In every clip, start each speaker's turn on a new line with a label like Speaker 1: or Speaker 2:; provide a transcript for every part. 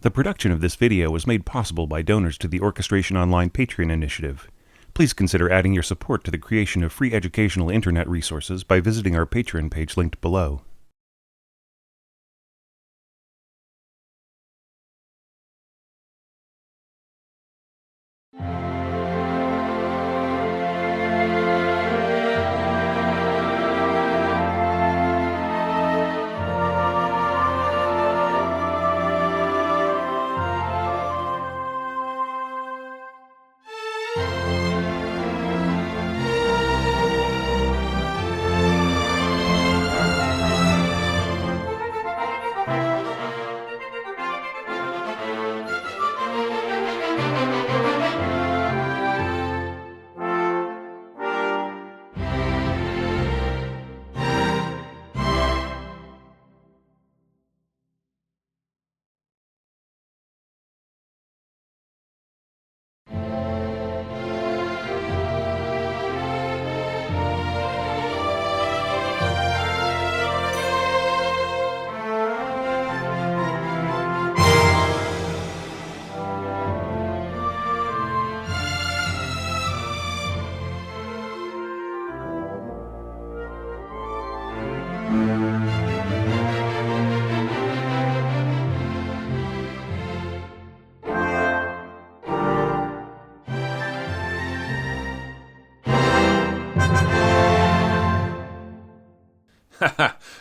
Speaker 1: The production of this video was made possible by donors to the Orchestration Online Patreon initiative. Please consider adding your support to the creation of free educational internet resources by visiting our Patreon page linked below.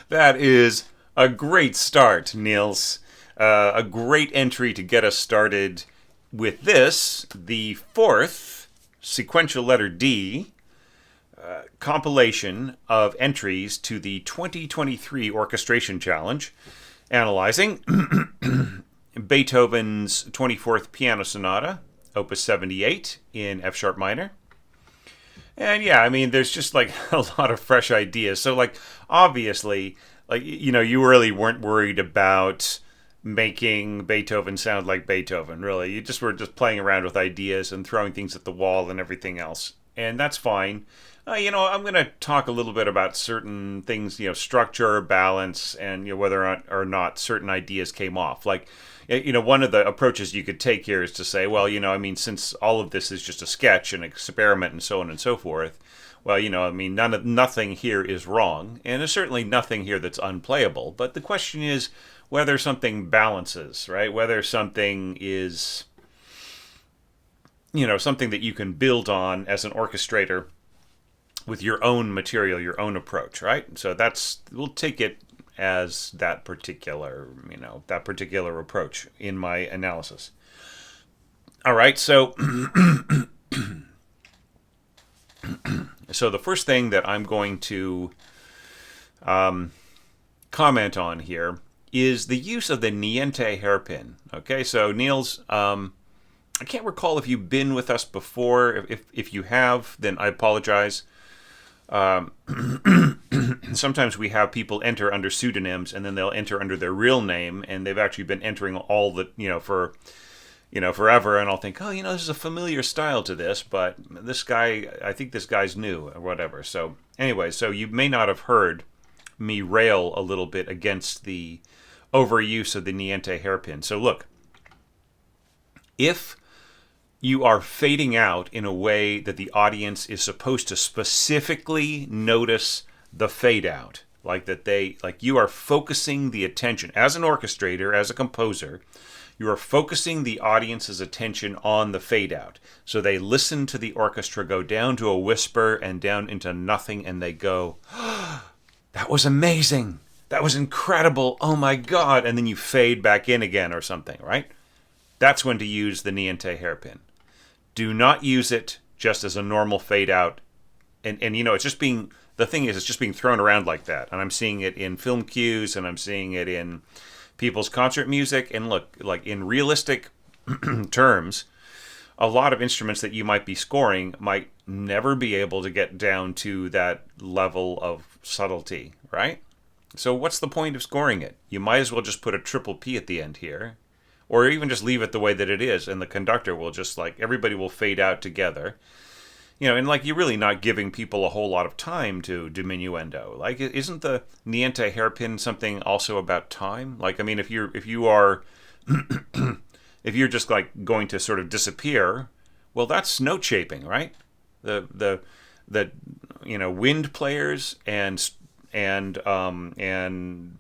Speaker 2: That is a great start, Niels. A great entry to get us started with this, the fourth sequential letter D compilation of entries to the 2023 Orchestration Challenge, analyzing Beethoven's 24th Piano Sonata, Opus 78 in F sharp minor. And yeah, I mean, there's just like a lot of fresh ideas. So like, obviously, like, you know, you really weren't worried about making Beethoven sound like Beethoven, really. You just were just playing around with ideas and throwing things at the wall and everything else. And that's fine. I'm going to talk a little bit about certain things, structure, balance, and whether or not certain ideas came off. Like, one of the approaches you could take here is to say, well, since all of this is just a sketch, an experiment, and so on and so forth, well, nothing here is wrong, and there's certainly nothing here that's unplayable. But the question is whether something balances, right? Whether something is, something that you can build on as an orchestrator with your own material, your own approach, right? So we'll take it as that particular approach in my analysis. All right, so so the first thing that I'm going to comment on here is the use of the niente hairpin. Okay, so Niels, I can't recall if you've been with us before. If you have, then I apologize. Sometimes we have people enter under pseudonyms, and then they'll enter under their real name, and they've actually been entering all the forever, and I'll think, this is a familiar style to this, but this guy, I think this guy's new or whatever. So anyway, so you may not have heard me rail a little bit against the overuse of the niente hairpin. So look, if you are fading out in a way that the audience is supposed to specifically notice the fade out, like you are focusing the attention as an orchestrator, as a composer, you are focusing the audience's attention on the fade out. So they listen to the orchestra go down to a whisper and down into nothing, and they go, oh, that was amazing. That was incredible. Oh my God. And then you fade back in again or something, right? That's when to use the niente hairpin. Do not use it just as a normal fade out. And it's just being, the thing is, it's just being thrown around like that. And I'm seeing it in film cues, and I'm seeing it in people's concert music. And look, like in realistic terms, a lot of instruments that you might be scoring might never be able to get down to that level of subtlety, right? So what's the point of scoring it? You might as well just put a triple P at the end here. Or even just leave it the way that it is, and the conductor will just, everybody will fade out together. And you're really not giving people a whole lot of time to diminuendo. Isn't the niente hairpin something also about time? If you are if you're just like going to sort of disappear, well, that's note shaping, right? The wind players and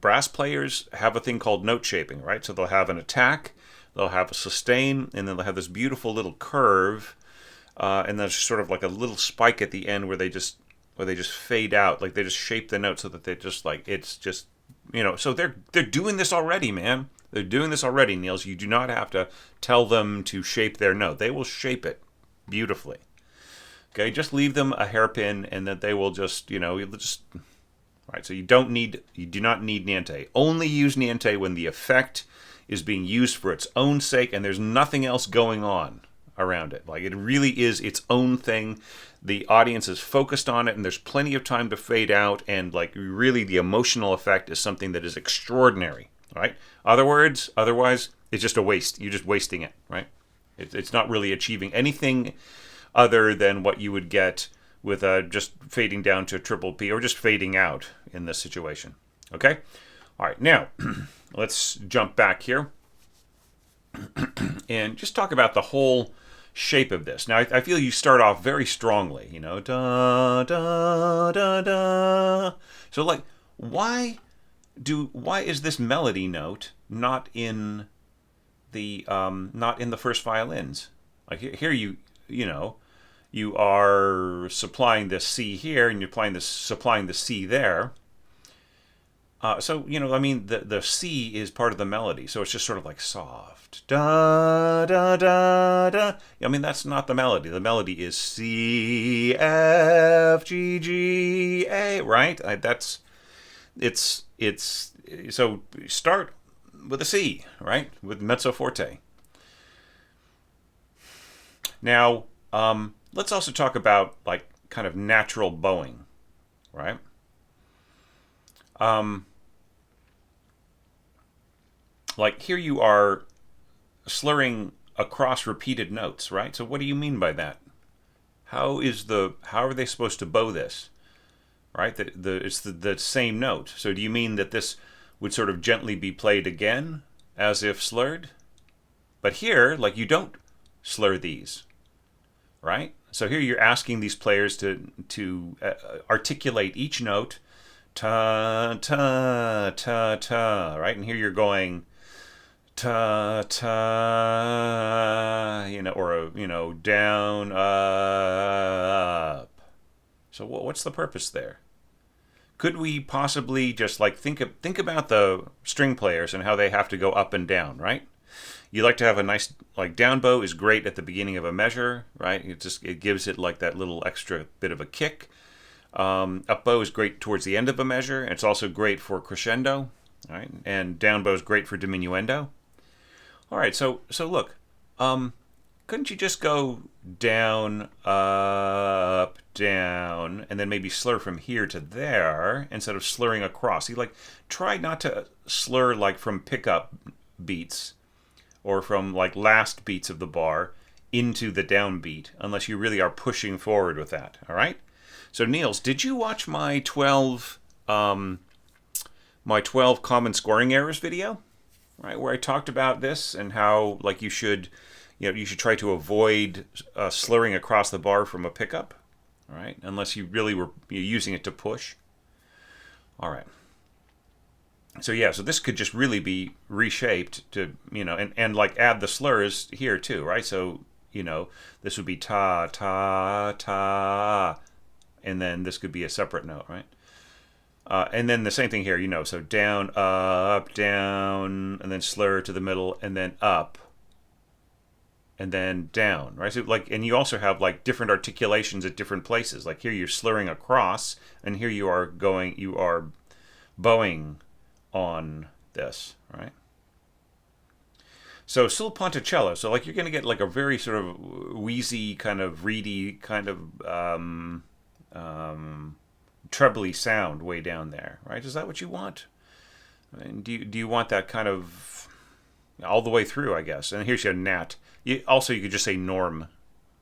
Speaker 2: brass players have a thing called note shaping, right? So they'll have an attack, they'll have a sustain, and then they'll have this beautiful little curve, and there's sort of like a little spike at the end where they just fade out, like they just shape the note so that they just like it's just So they're doing this already, man. They're doing this already, Niels. You do not have to tell them to shape their note. They will shape it beautifully. Okay, just leave them a hairpin, and that they will just right. So you do not need niente. Only use niente when the effect is being used for its own sake, and there's nothing else going on around it. Like, it really is its own thing. The audience is focused on it, and there's plenty of time to fade out, and like really the emotional effect is something that is extraordinary, right? Otherwise, it's just a waste. You're just wasting it, right? It's not really achieving anything other than what you would get with just fading down to triple P, or just fading out in this situation. Okay? All right, now let's jump back here and just talk about the whole shape of this. Now, I feel you start off very strongly, da da da da. So, like, why is this melody note not in the first violins? Like here you are supplying this C here, and you're supplying the C there. The C is part of the melody, so it's just sort of like soft. Da, da, da, da. I mean, that's not the melody. The melody is C, F, G, G, A, right? So start with a C, right? With mezzo forte. Now, let's also talk about, like, kind of natural bowing, right? Like here you are slurring across repeated notes, right? So what do you mean by that? How are they supposed to bow this, right? It's the same note. So do you mean that this would sort of gently be played again as if slurred? But here, like, you don't slur these, right? So here you're asking these players to articulate each note, ta ta ta ta, right? And here you're going ta ta, down up. So what's the purpose there? Could we possibly just like think about the string players and how they have to go up and down, right? You like to have a nice, like, down bow is great at the beginning of a measure, right? It gives it like that little extra bit of a kick. Up bow is great towards the end of a measure. It's also great for crescendo, right? And down bow is great for diminuendo. All right, so look, couldn't you just go down, up, down, and then maybe slur from here to there instead of slurring across? You like try not to slur like from pickup beats or from like last beats of the bar into the downbeat, unless you really are pushing forward with that. All right. So Niels, did you watch my 12 common scoring errors video? Right, where I talked about this and how like you should try to avoid slurring across the bar from a pickup, right? Unless you really were using it to push. All right. So so this could just really be reshaped to and like add the slurs here too, right? So this would be ta ta ta, and then this could be a separate note, right? And then the same thing here, so down, up, down, and then slur to the middle, and then up, and then down, right? So and you also have like different articulations at different places. Like here you're slurring across, and here you are bowing on this, right? So sul ponticello, so like you're going to get like a very sort of wheezy, kind of reedy, kind of trebly sound way down there, right? Is that what you want? I mean, do you want that kind of all the way through, I guess? And here's your nat. You could just say norm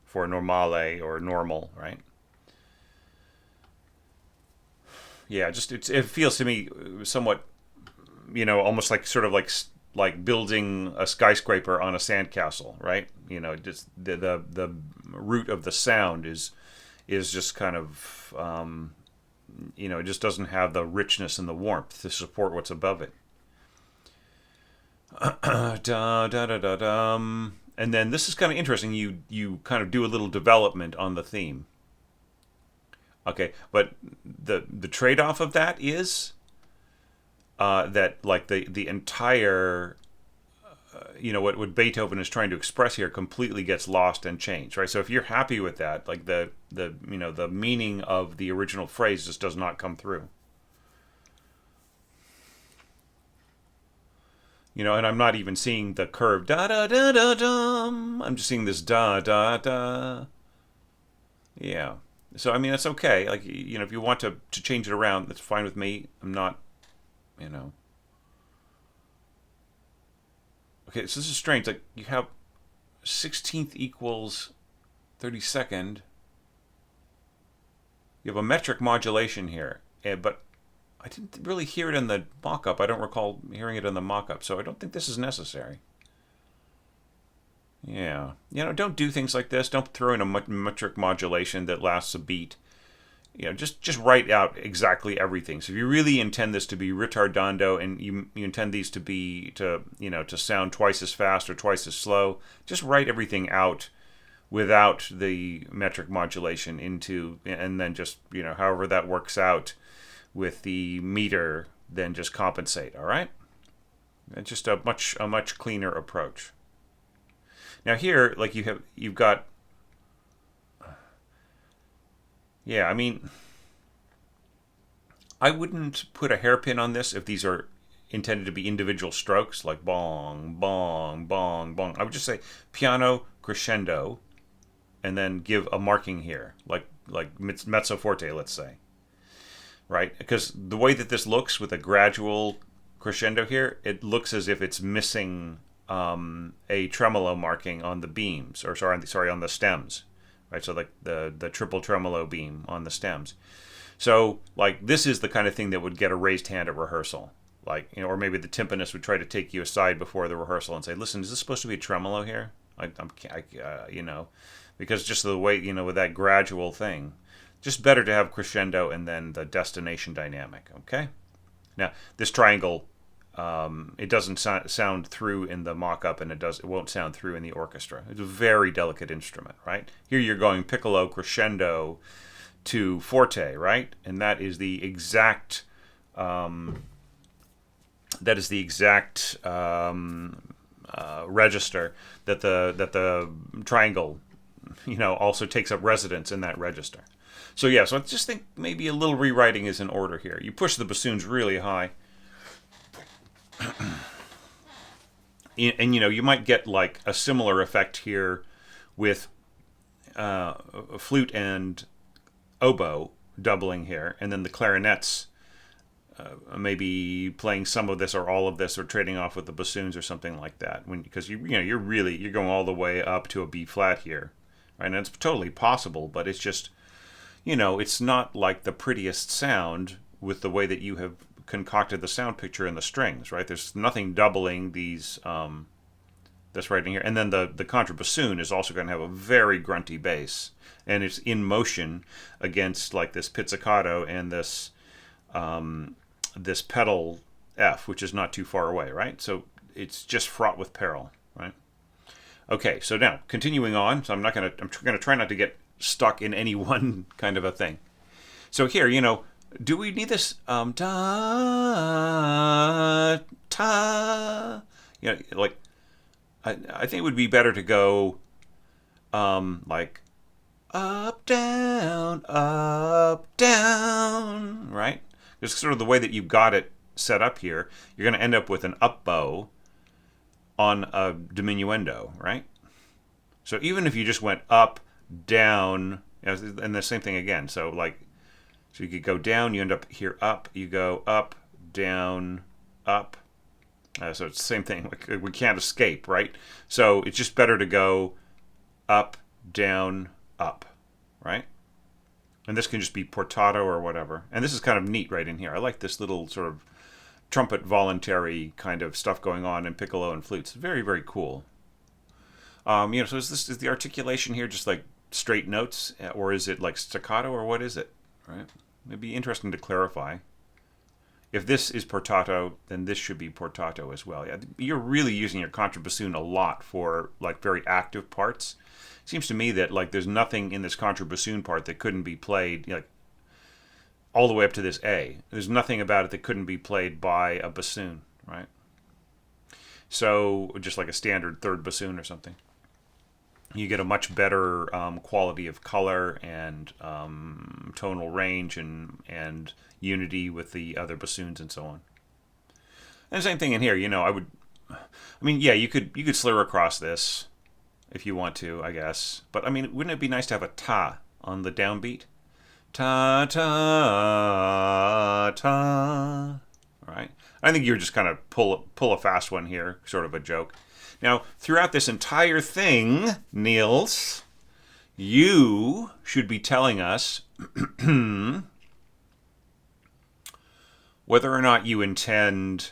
Speaker 2: for normale or normal, right? Yeah, just it feels to me somewhat, almost like sort of like like building a skyscraper on a sandcastle, right? Just the root of the sound is just kind of it just doesn't have the richness and the warmth to support what's above it. Da, da, da, da, dum. And then this is kind of interesting. You kind of do a little development on the theme. Okay, but the trade-off of that is that like the entire what Beethoven is trying to express here completely gets lost and changed, right? So if you're happy with that, like the meaning of the original phrase just does not come through. And I'm not even seeing the curve da da da da dum. I'm just seeing this da da da. Yeah. So I mean that's okay. Like if you want to change it around, that's fine with me. I'm not, Okay, so this is strange. Like you have 16th equals 32nd. You have a metric modulation here, but I didn't really hear it in the mock-up. I don't recall hearing it in the mock-up, so I don't think this is necessary. Yeah. Don't do things like this. Don't throw in a metric modulation that lasts a beat. Just write out exactly everything. So if you really intend this to be ritardando and you intend these to be to sound twice as fast or twice as slow, just write everything out without the metric modulation and then just however that works out with the meter, then just compensate. All right, it's just a much cleaner approach. Now here, like you've got. Yeah, I mean, I wouldn't put a hairpin on this if these are intended to be individual strokes, like bong, bong, bong, bong. I would just say piano crescendo, and then give a marking here, like mezzo forte, let's say. Right? Because the way that this looks with a gradual crescendo here, it looks as if it's missing a tremolo marking on the beams, or sorry, on the stems. Right, so like the triple tremolo beam on the stems. So like this is the kind of thing that would get a raised hand at rehearsal. Like or maybe the timpanist would try to take you aside before the rehearsal and say, "Listen, is this supposed to be a tremolo here?" Because just the way with that gradual thing, just better to have crescendo and then the destination dynamic. Okay. Now this triangle. It doesn't sound through in the mock-up, and it won't sound through in the orchestra. It's a very delicate instrument, right? Here you're going piccolo crescendo to forte, right? And that is the exact register that the triangle, also takes up residence in that register. So yeah, so I just think maybe a little rewriting is in order here. You push the bassoons really high. And you might get like a similar effect here with flute and oboe doubling here, and then the clarinets maybe playing some of this or all of this, or trading off with the bassoons or something like that. Because you're going all the way up to a B flat here, right? And it's totally possible, but it's just it's not like the prettiest sound with the way that you have concocted the sound picture in the strings, right? There's nothing doubling these this right in here, and then the contrabassoon is also going to have a very grunty bass, and it's in motion against like this pizzicato and this pedal F, which is not too far away, right? So it's just fraught with peril, right? Okay, so now continuing on. So I'm going to try not to get stuck in any one kind of a thing. So here, do we need this ta ta? Like I think it would be better to go like up down, right? Just sort of the way that you got it set up here. You're going to end up with an up bow on a diminuendo, right? So even if you just went up, down, and the same thing again. So you could go down, you end up here up, you go up, down, up. So it's the same thing. We can't escape, right? So it's just better to go up, down, up, right? And this can just be portato or whatever. And this is kind of neat right in here. I like this little sort of trumpet voluntary kind of stuff going on in piccolo and flutes. Very, very cool. So is the articulation here just like straight notes, or is it like staccato, or what is it? Right? It'd be interesting to clarify. If this is portato, then this should be portato as well. Yeah, you're really using your contrabassoon a lot for like very active parts. It seems to me that like there's nothing in this contrabassoon part that couldn't be played like all the way up to this A. There's nothing about it that couldn't be played by a bassoon, right? So just like a standard third bassoon or something. You get a much better quality of color and tonal range and unity with the other bassoons and so on. And the same thing in here. You could slur across this if you want to, I guess. But I mean, wouldn't it be nice to have a ta on the downbeat? Ta ta ta. Right? I think you're just kind of pull a fast one here, sort of a joke. Now, throughout this entire thing, Niels, you should be telling us whether or not you intend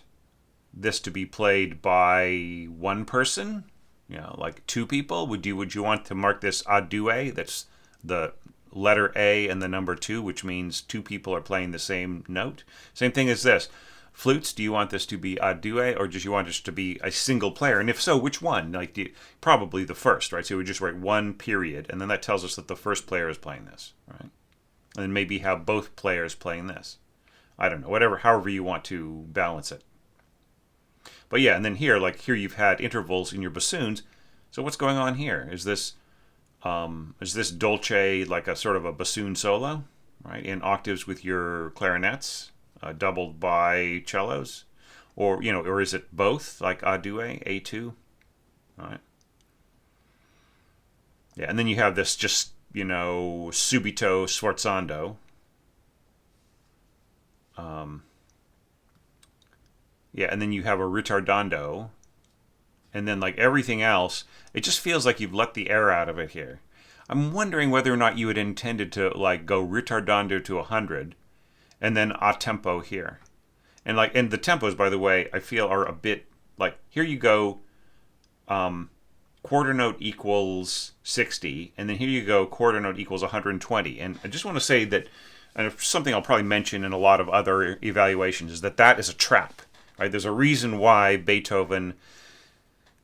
Speaker 2: this to be played by one person, like two people. Would you want to mark this a due? That's the letter A and the number 2, which means two people are playing the same note. Same thing as this. Flutes, do you want this to be a due, or do you want this to be a single player? And if so, which one? Probably the first, right? So we just write one period, and then that tells us that the first player is playing this, right? And then maybe have both players playing this. I don't know, however you want to balance it. But yeah, and then here you've had intervals in your bassoons. So what's going on here? Is this dolce like a sort of a bassoon solo, right? In octaves with your clarinets? Doubled by cellos, or is it both, like a due, A2, all right? Yeah, and then you have this just subito sforzando. Yeah, and then you have a ritardando, and then like everything else, it just feels like you've let the air out of it here. I'm wondering whether or not you had intended to like go ritardando to 100. And then a tempo here. And the tempos, by the way, I feel are a bit like, here you go, quarter note equals 60, and then here you go, quarter note equals 120. And I just want to say that, and something I'll probably mention in a lot of other evaluations, is that is a trap, right? There's a reason why Beethoven,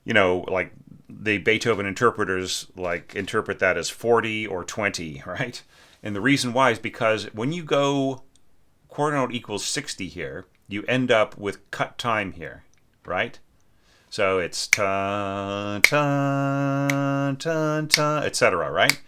Speaker 2: the Beethoven interpreters interpret that as 40 or 20, right? And the reason why is because when you go quarter note equals 60 here, you end up with cut time here, right? So it's ta ta ta ta, etc., right?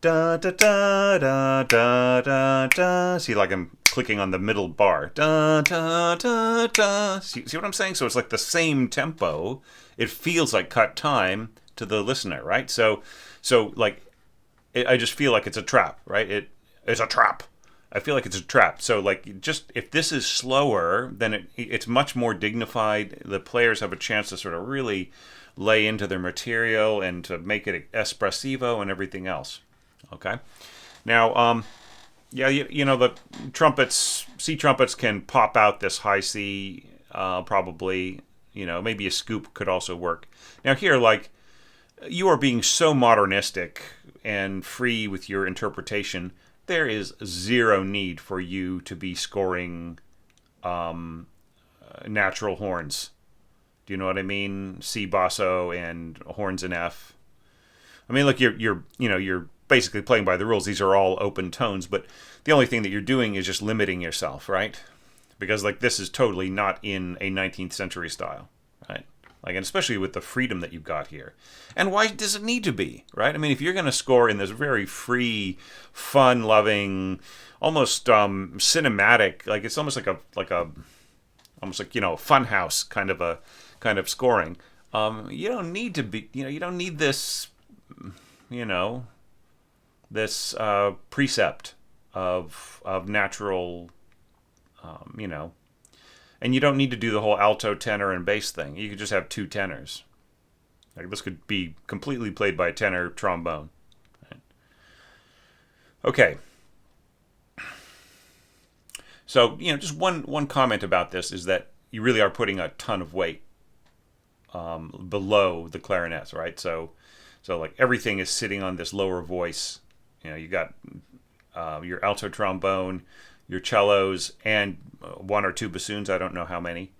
Speaker 2: Da da da da da da da. See, like I'm clicking on the middle bar. Da da da da. See what I'm saying? So it's like the same tempo. It feels like cut time to the listener, right? So I just feel like it's a trap, right? It's a trap. I feel like it's a trap. So just if this is slower, then it's much more dignified. The players have a chance to sort of really lay into their material and to make it espressivo and everything else. Okay. Now, the trumpets, C trumpets can pop out this high C, probably. Maybe a scoop could also work. Now here, you are being so modernistic and free with your interpretation. There is zero need for you to be scoring natural horns. Do you know what I mean? C basso and horns in F. I mean, look, you're basically playing by the rules. These are all open tones, but the only thing that you're doing is just limiting yourself, right? Because this is totally not in a 19th century style, right? And especially with the freedom that you've got here. And why does it need to be, right? I mean, if you're going to score in this very free, fun-loving, almost cinematic, it's almost like a fun house kind of scoring. You don't need to be, you don't need this, this precept of natural, and you don't need to do the whole alto, tenor, and bass thing. You could just have two tenors. This could be completely played by a tenor trombone. Right? Okay. So, just one comment about this is that you really are putting a ton of weight below the clarinets, right? So like everything is sitting on this lower voice. You got your alto trombone, your cellos, and one or two bassoons. I don't know how many.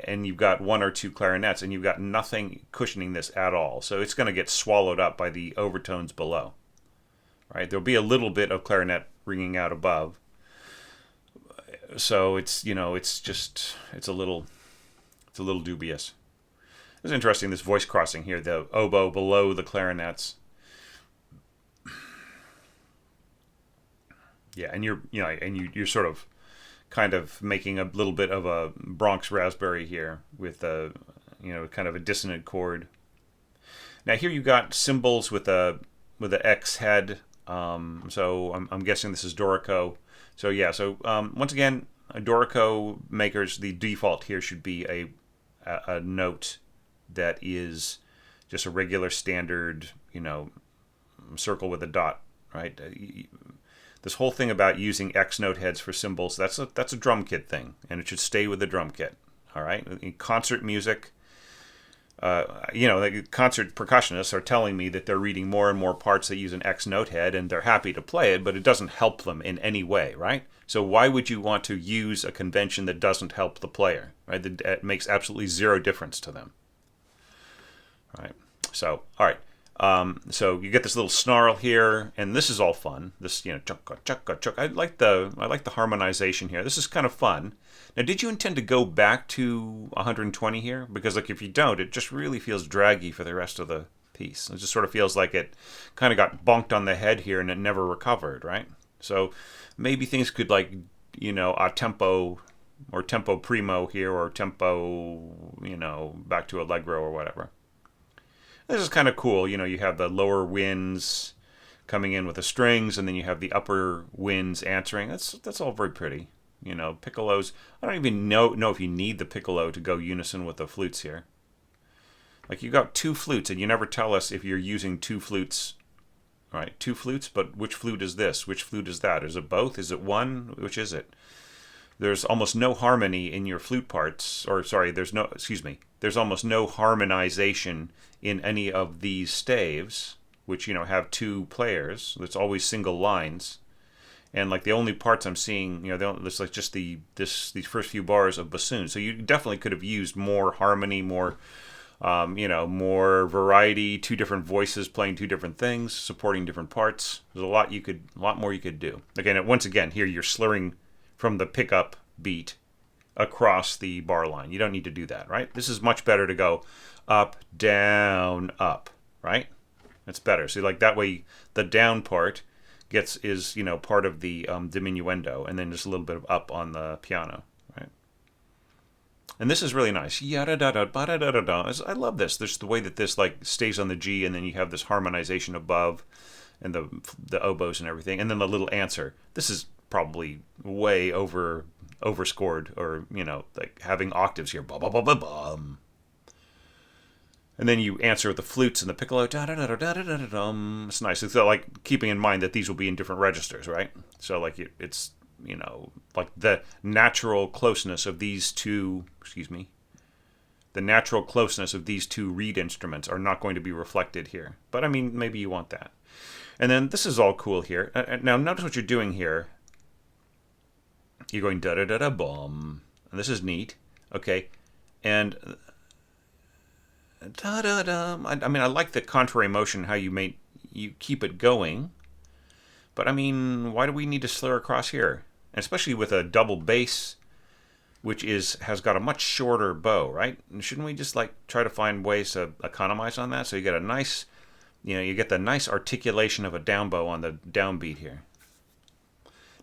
Speaker 2: And you've got one or two clarinets, and you've got nothing cushioning this at all. So it's going to get swallowed up by the overtones below, right? There'll be a little bit of clarinet ringing out above. So it's it's a little dubious. It's interesting, this voice crossing here, the oboe below the clarinets. Yeah, and you're sort of kind of making a little bit of a Bronx raspberry here with a kind of a dissonant chord. Now here you got cymbals with a X head. So I'm guessing this is Dorico. So yeah, so once again, Dorico makers, the default here should be a note that is just a regular standard, circle with a dot, right? This whole thing about using X note heads for cymbals, that's a drum kit thing, and it should stay with the drum kit. All right, in concert music, the concert percussionists are telling me that they're reading more and more parts that use an X note head, and they're happy to play it, but it doesn't help them in any way, right? So why would you want to use a convention that doesn't help the player, right? That makes absolutely zero difference to them. All right. So, all right. So you get this little snarl here, and this is all fun. This, chukka chukka chukka. I like the harmonization here. This is kind of fun. Now, did you intend to go back to 120 here? Because if you don't, it just really feels draggy for the rest of the piece. It just sort of feels like it kind of got bonked on the head here and it never recovered, right? So maybe things could a tempo or tempo primo here, or tempo, back to allegro or whatever. This is kind of cool. You have the lower winds coming in with the strings, and then you have the upper winds answering. That's all very pretty. Piccolos. I don't even know if you need the piccolo to go unison with the flutes here. Like, you got two flutes, and you never tell us if you're using two flutes, right? Two flutes, but which flute is this? Which flute is that? Is it both? Is it one? Which is it? There's almost no harmony in your flute parts, there's almost no harmonization in any of these staves, which, have two players. It's always single lines. And like the only parts I'm seeing, it's like just these first few bars of bassoon. So you definitely could have used more harmony, more, more variety, two different voices playing two different things, supporting different parts. There's a lot more you could do. Again, once again, here you're slurring from the pickup beat across the bar line. You don't need to do that, right? This is much better to go up, down, up, right? That's better. So like that way, the down part is part of the diminuendo, and then just a little bit of up on the piano, right? And this is really nice. I love this. There's the way that this stays on the G, and then you have this harmonization above, and the oboes and everything, and then the little answer. This is probably way overscored, or having octaves here. Ba-ba-ba-ba-bum. And then you answer with the flutes and the piccolo. It's nice. It's like keeping in mind that these will be in different registers, right? So it's like the natural closeness of these two. The natural closeness of these two reed instruments are not going to be reflected here. But I mean, maybe you want that. And then this is all cool here. Now notice what you're doing here. You're going da da da da bum, and this is neat. Okay, and da da da. I mean, I like the contrary motion, how you keep it going. But I mean, why do we need to slur across here? And especially with a double bass, which has got a much shorter bow, right? And shouldn't we just try to find ways to economize on that? So you get a nice, you get the nice articulation of a down bow on the downbeat here.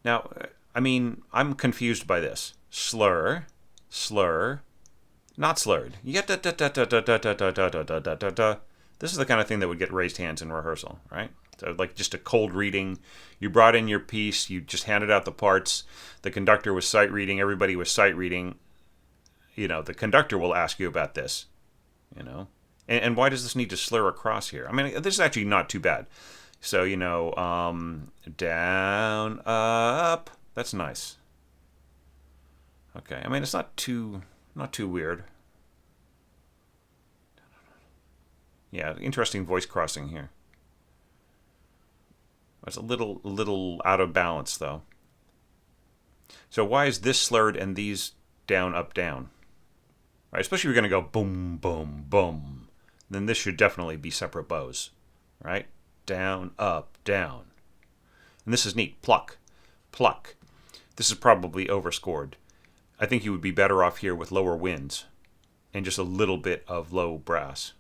Speaker 2: Now, I mean, I'm confused by this. Slur, not slurred. You get da da da da da da da da da da da da da. This is the kind of thing that would get raised hands in rehearsal, right? So just a cold reading. You brought in your piece. You just handed out the parts. The conductor was sight reading. Everybody was sight reading. The conductor will ask you about this. And why does this need to slur across here? I mean, this is actually not too bad. So down, up. That's nice. Okay, I mean it's not too weird. Yeah, interesting voice crossing here. It's a little out of balance though. So why is this slurred and these down, up, down? Right, especially if you're going to go boom, boom, boom. Then this should definitely be separate bows. Right? Down, up, down. And this is neat. Pluck, pluck. This is probably overscored. I think you would be better off here with lower winds and just a little bit of low brass.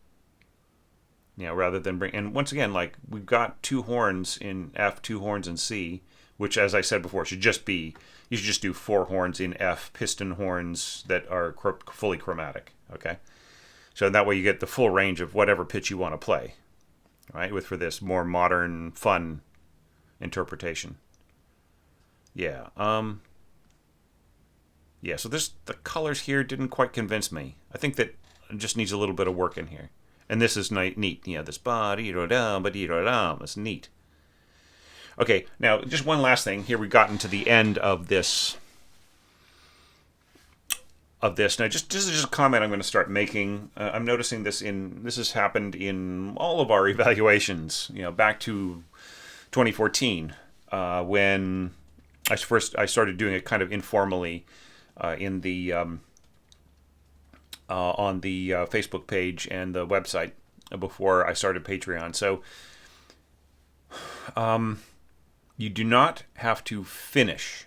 Speaker 2: Rather than bring... And once again, like, we've got 2 horns in F, 2 horns in C, which, as I said before, should just be... You should just do 4 horns in F, piston horns that are fully chromatic, okay? So that way you get the full range of whatever pitch you want to play, right? For this more modern, fun interpretation. Yeah, yeah, so the colors here didn't quite convince me. I think that it just needs a little bit of work in here. And this is neat. This ba-dee-da-dum, ba-dee-da-dum. It's neat. Okay, now just one last thing. Here we've gotten to the end of this. Now, just a comment I'm going to start making. I'm noticing this has happened in all of our evaluations. Back to 2014 when I started doing it kind of informally in the on the Facebook page and the website before I started Patreon. So you do not have to finish,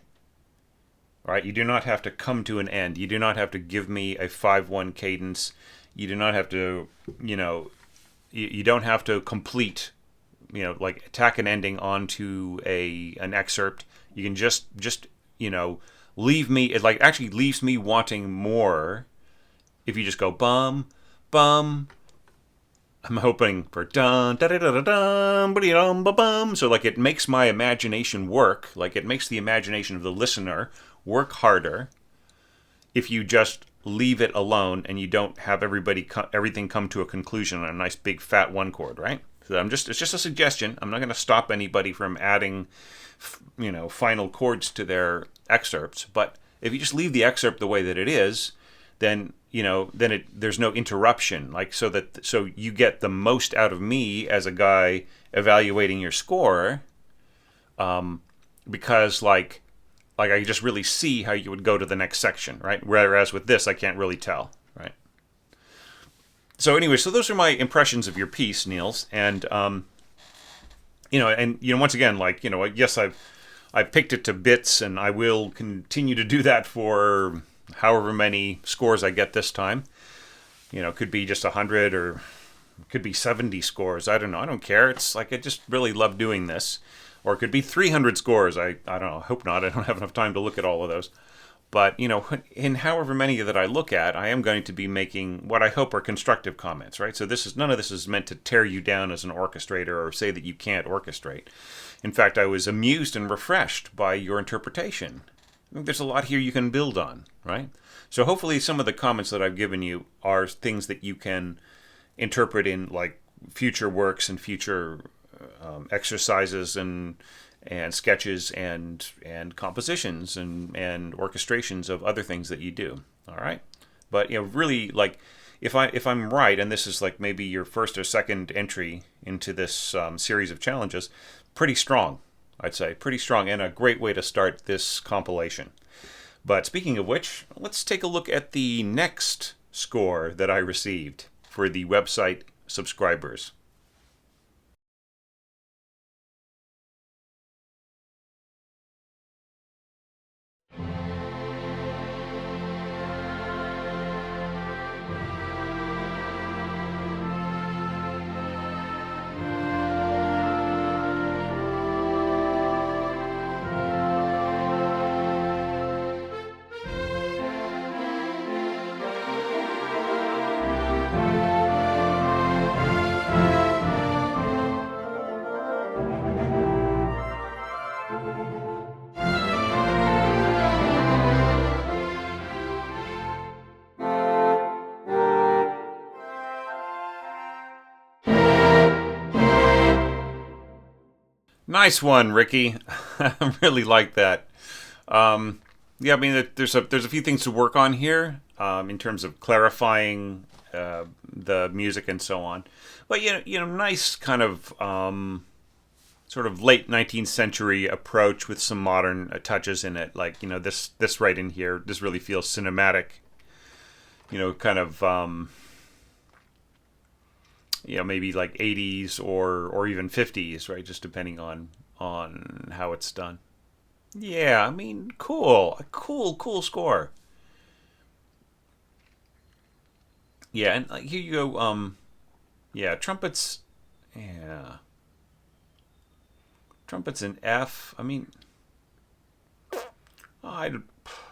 Speaker 2: right? You do not have to come to an end. You do not have to give me a 5/1 cadence. You do not have to, you don't have to complete, like tack an ending onto an excerpt. You can just leave me. It actually leaves me wanting more. If you just go bum, bum, I'm hoping for dun da da da da dum ba dum ba bum. So it makes my imagination work. It makes the imagination of the listener work harder. If you just leave it alone and you don't have everything come to a conclusion on a nice big fat 1 chord, right? So it's just a suggestion. I'm not going to stop anybody from adding, final chords to their excerpts. But if you just leave the excerpt the way that it is, then there's no interruption, so you get the most out of me as a guy evaluating your score, because I just really see how you would go to the next section, right? Whereas with this, I can't really tell, right? So anyway, so those are my impressions of your piece, Niels, and once again, yes, I've picked it to bits, and I will continue to do that for however many scores I get this time. Could be just 100 or could be 70 scores. I don't know. I don't care. It's I just really love doing this. Or it could be 300 scores. I don't know. I hope not. I don't have enough time to look at all of those. But, in however many that I look at, I am going to be making what I hope are constructive comments, right? So none of this is meant to tear you down as an orchestrator or say that you can't orchestrate. In fact, I was amused and refreshed by your interpretation. I think there's a lot here you can build on, right? So hopefully some of the comments that I've given you are things that you can interpret in future works and future exercises and sketches and compositions and orchestrations of other things that you do. All right, but really if I'm right, and this is maybe your first or second entry into this series of challenges, pretty strong. I'd say pretty strong and a great way to start this compilation. But speaking of which, let's take a look at the next score that I received for the website subscribers. Nice one, Ricky. I really like that. Yeah, I mean, there's a few things to work on here in terms of clarifying the music and so on. But nice kind of sort of late 19th century approach with some modern touches in it. Like this right in here, this really feels cinematic. Kind of maybe like 80s or even 50s, right? Just depending on how it's done. Yeah, I mean, cool. A cool score. Yeah, and here you go. Yeah, trumpets. Yeah, trumpets in F. I mean, I,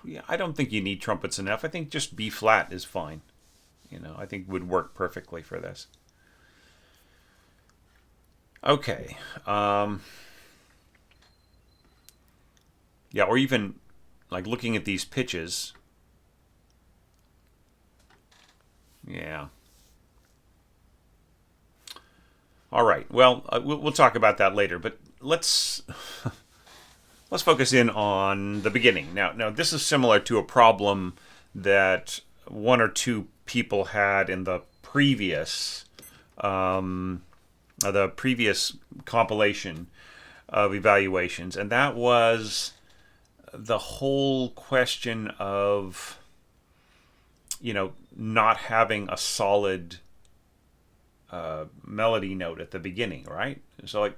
Speaker 2: yeah, I don't think you need trumpets in F. I think just B flat is fine. I think would work perfectly for this. Okay. Yeah, or even like looking at these pitches. Yeah. All right. Well, we'll talk about that later, but let's focus in on the beginning. Now this is similar to a problem that one or two people had in the previous compilation of evaluations, and that was the whole question of not having a solid melody note at the beginning, right? So like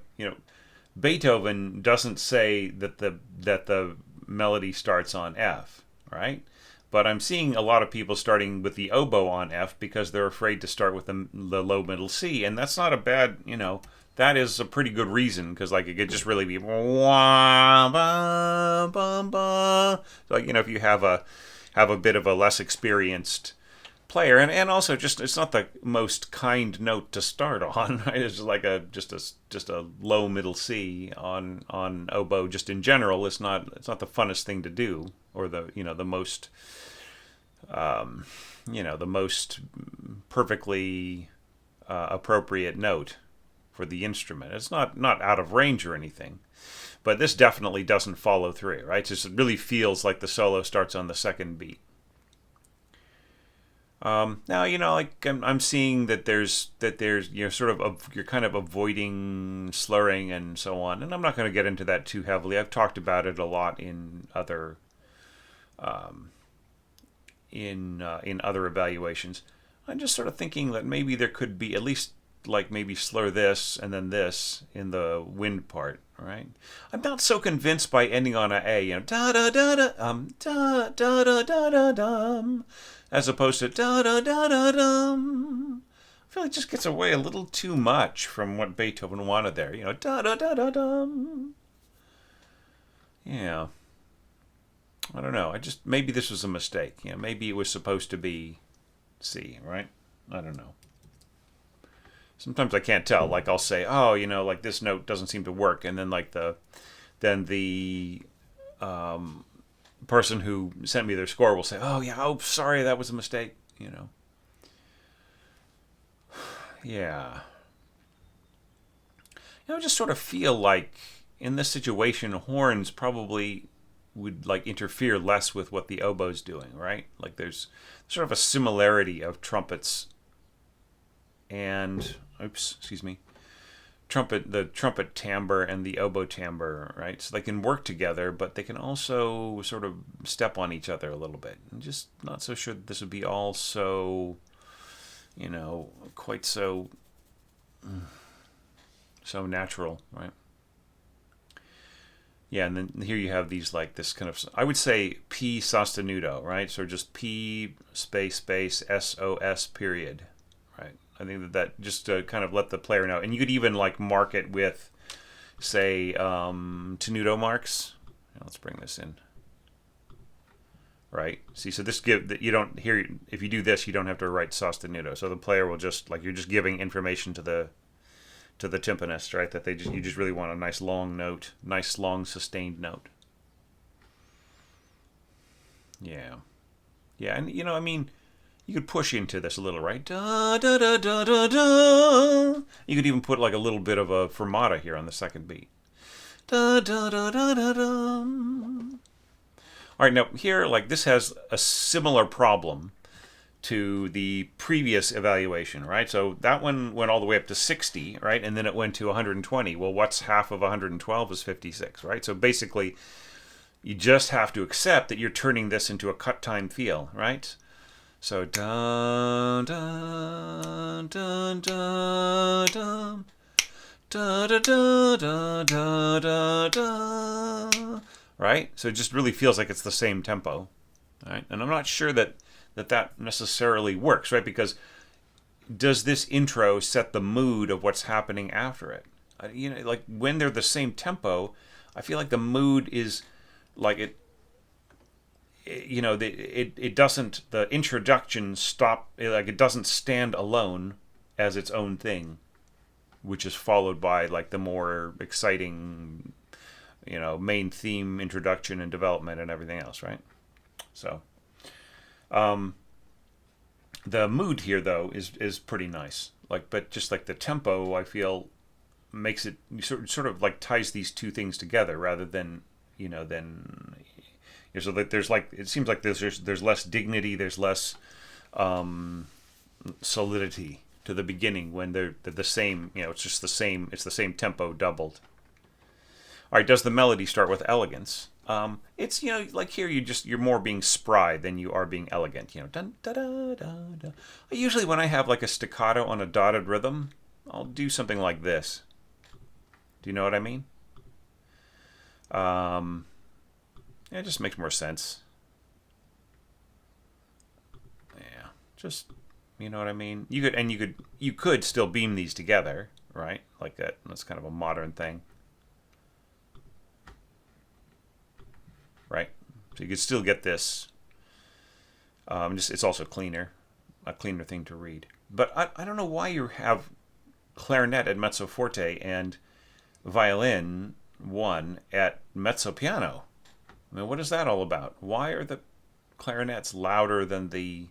Speaker 2: Beethoven doesn't say that the melody starts on F, right? But I'm seeing a lot of people starting with the oboe on F because they're afraid to start with the low middle C, and that's not a bad, that is a pretty good reason, because like it could just really be wah, ba, ba, ba. So, like if you have a bit of a less experienced player, and also just it's not the most kind note to start on, right? It's like just a low middle C on oboe just in general. It's not the funnest thing to do, or the most the most perfectly appropriate note for the instrument. It's not out of range or anything, but this definitely doesn't follow through, right? It really feels like the solo starts on the second beat. Now like I'm seeing that there's you're kind of avoiding slurring and so on, and I'm not going to get into that too heavily. I've talked about it a lot in other in other evaluations. I'm just sort of thinking that maybe there could be at least like maybe slur this and then this in the wind part, right? I'm not so convinced by ending on a, da da da da da da da da da dum, as opposed to da da da da dum. I feel like it just gets away a little too much from what Beethoven wanted there, da da da da dum. Yeah. I don't know. Maybe this was a mistake. Maybe it was supposed to be C, right? I don't know. Sometimes I can't tell. Like I'll say, oh, like this note doesn't seem to work, and then like the person who sent me their score will say, oh yeah, oh sorry, that was a mistake. Yeah. I just sort of feel like in this situation, horns probably would like interfere less with what the oboe's doing, right? Like there's sort of a similarity of trumpets and the trumpet timbre and the oboe timbre, right? So they can work together, but they can also sort of step on each other a little bit. I'm just not so sure that this would be all so, quite so natural, right? Yeah, and then here you have these like this kind of, I would say P sostenuto, right? So just P space SOS period, right? I think that just to kind of let the player know, and you could even like mark it with, say, tenuto marks. Let's bring this in, right? See, so this you don't hear, if you do this, you don't have to write sostenuto. So the player will just like you're just giving information to the timpanist, right? That you just really want a nice long note, nice long sustained note. Yeah, and I mean, you could push into this a little, right? Da da da da da da. You could even put like a little bit of a fermata here on the second beat. Da da da da da da. All All right, now here, like this has a similar problem to the previous evaluation, right? So that one went all the way up to 60, right? And then it went to 120. Well, what's half of 112 is 56, right? So basically, you just have to accept that you're turning this into a cut time feel, right? So dun dun dun dun dun da da da da da da da, right? So it just really feels like it's the same tempo, right? And I'm not sure that necessarily works, right? Because does this intro set the mood of what's happening after it? Like when they're the same tempo, I feel like the mood is like it doesn't, the introduction stop, like it doesn't stand alone as its own thing, which is followed by like the more exciting, main theme introduction and development and everything else, right? So the mood here though is pretty nice, but just like the tempo, I feel makes it sort of like ties these two things together rather than so that there's like, it seems like there's less dignity, there's less solidity to the beginning when they're the same. It's just the same. It's the same tempo doubled. All right. Does the melody start with elegance? It's like here you're more being spry than you are being elegant. Dun, da, da, da, da. Usually when I have like a staccato on a dotted rhythm, I'll do something like this. Do you know what I mean? It just makes more sense. Yeah, just, you know what I mean? You could still beam these together, right? Like that. That's kind of a modern thing, right? So you could still get this. It's also a cleaner thing to read. But I don't know why you have clarinet at mezzo forte and violin 1 at mezzo piano. I mean, what is that all about? Why are the clarinets louder than the...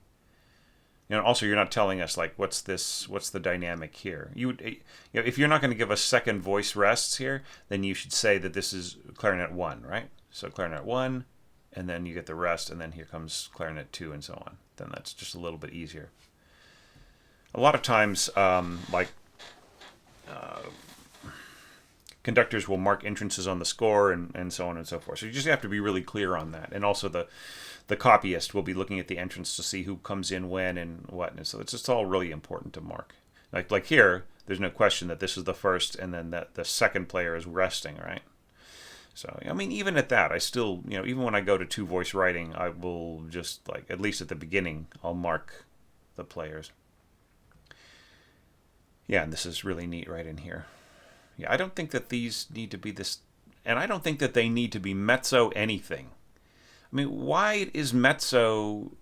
Speaker 2: also you're not telling us like what's the dynamic here. If you're not going to give us second voice rests here, then you should say that this is clarinet 1, right? So clarinet 1, and then you get the rest, and then here comes clarinet 2 and so on. Then that's just a little bit easier. A lot of times conductors will mark entrances on the score and so on and so forth. So you just have to be really clear on that. And also the copyist will be looking at the entrance to see who comes in when and what. And so it's just all really important to mark. Like here, there's no question that this is the first and then that the second player is resting, right? So, I mean, even at that, I still, even when I go to two-voice writing, I will just, at least at the beginning, I'll mark the players. Yeah, and this is really neat right in here. Yeah, I don't think that these need to be this, and I don't think that they need to be mezzo anything. I mean, why is mezzo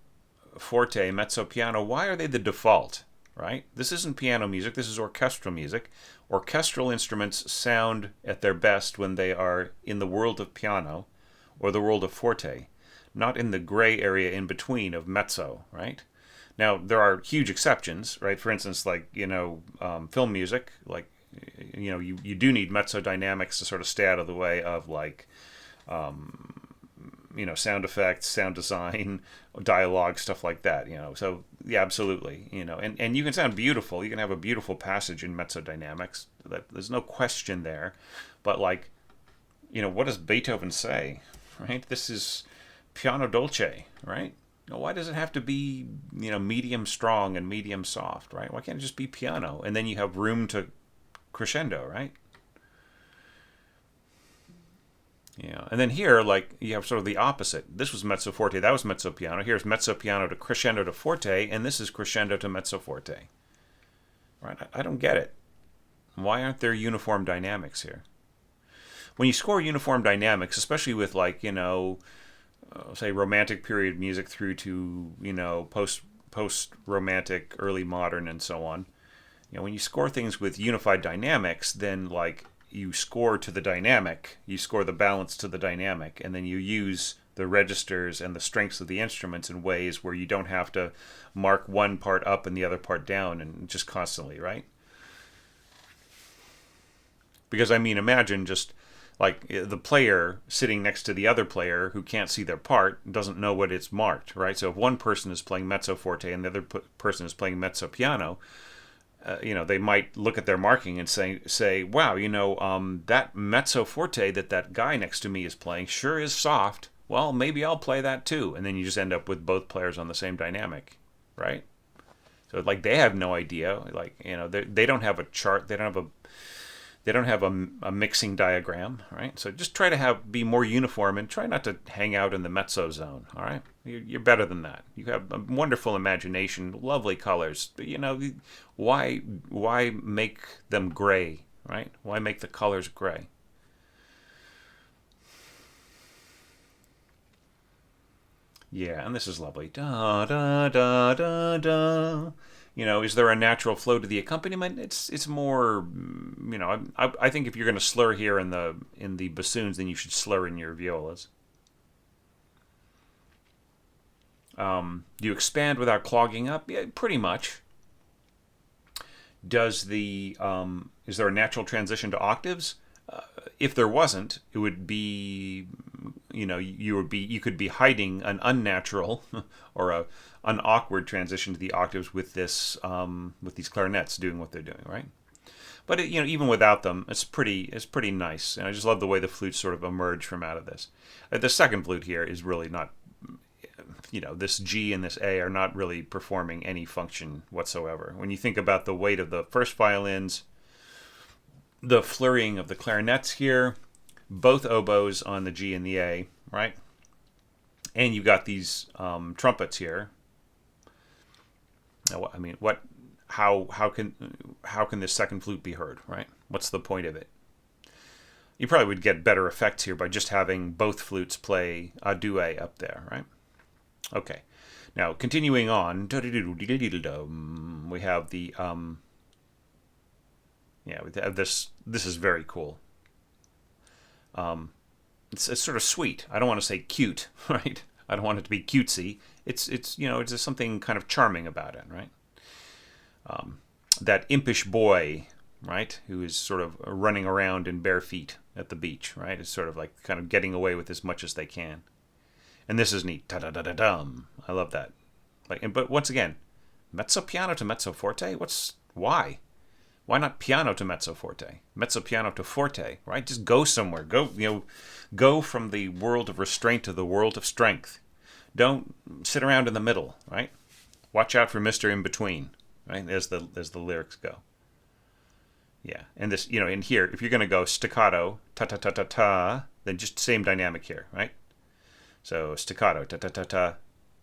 Speaker 2: forte, mezzo piano, why are they the default, right? This isn't piano music, this is orchestral music. Orchestral instruments sound at their best when they are in the world of piano or the world of forte, not in the gray area in between of mezzo, right? Now, there are huge exceptions, right? For instance, film music, you do need mezzo dynamics to sort of stay out of the way of sound effects, sound design, dialogue, stuff like that, So, yeah, absolutely, and you can sound beautiful. You can have a beautiful passage in mezzo dynamics. There's no question there. But, what does Beethoven say, right? This is piano dolce, right? Why does it have to be, medium strong and medium soft, right? Why can't it just be piano? And then you have room to crescendo, right? Yeah, and then here, you have sort of the opposite. This was mezzo forte, that was mezzo piano. Here's mezzo piano to crescendo to forte, and this is crescendo to mezzo forte. Right? I don't get it. Why aren't there uniform dynamics here? When you score uniform dynamics, especially with say romantic period music through to post-romantic, early modern, and so on. When you score things with unified dynamics, then you score to the dynamic, you score the balance to the dynamic, and then you use the registers and the strengths of the instruments in ways where you don't have to mark one part up and the other part down and just constantly, right? Because imagine just like the player sitting next to the other player who can't see their part doesn't know what it's marked, right? So if one person is playing mezzo forte and the other person is playing mezzo piano, they might look at their marking and say, wow, that mezzo forte that guy next to me is playing sure is soft. Well, maybe I'll play that too. And then you just end up with both players on the same dynamic, right? So like they have no idea, they don't have a chart, they don't have a mixing diagram, right? So just try to be more uniform and try not to hang out in the mezzo zone, all right? You're better than that. You have a wonderful imagination, lovely colors, but why make them gray, right? Why make the colors gray? Yeah, and this is lovely. Da da da da da. Is there a natural flow to the accompaniment? It's more, I think if you're going to slur here in the bassoons, then you should slur in your violas. Do you expand without clogging up? Yeah, pretty much. Is there a natural transition to octaves? If there wasn't, it would be, you could be hiding an unnatural or an awkward transition to the octaves with with these clarinets doing what they're doing, right? But even without them, it's pretty nice, and I just love the way the flutes sort of emerge from out of this. The second flute here is really not, this G and this A are not really performing any function whatsoever. When you think about the weight of the first violins, the flurrying of the clarinets here, both oboes on the G and the A, right? And you've got these trumpets here. Now, how can this second flute be heard, right? What's the point of it? You probably would get better effects here by just having both flutes play a duet up there, right? Okay. Now, continuing on, we have the this is very cool. It's sort of sweet. I don't want to say cute, right? I don't want it to be cutesy. It's just something kind of charming about it, right? That impish boy, right, who is sort of running around in bare feet at the beach, right? Is sort of like kind of getting away with as much as they can. And this is neat. Da-da-da-da-dum. I love that. But once again, mezzo piano to mezzo forte? Why? Why not piano to mezzo forte? Mezzo piano to forte, right? Just go somewhere. Go from the world of restraint to the world of strength. Don't sit around in the middle, right? Watch out for Mr. In Between, right? As the lyrics go. Yeah, and this, in here, if you're going to go staccato, ta ta ta ta ta, then just same dynamic here, right? So staccato, ta ta ta ta,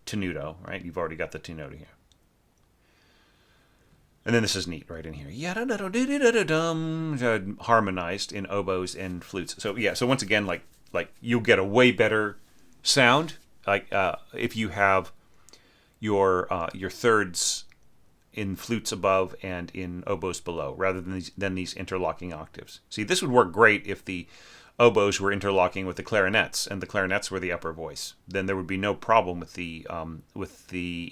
Speaker 2: tenuto, right? You've already got the tenuto here. And then this is neat right in here. Harmonized in oboes and flutes. So yeah, so once again, like you'll get a way better sound if you have your thirds in flutes above and in oboes below, rather than these interlocking octaves. See, this would work great if the oboes were interlocking with the clarinets, and the clarinets were the upper voice. Then there would be no problem with the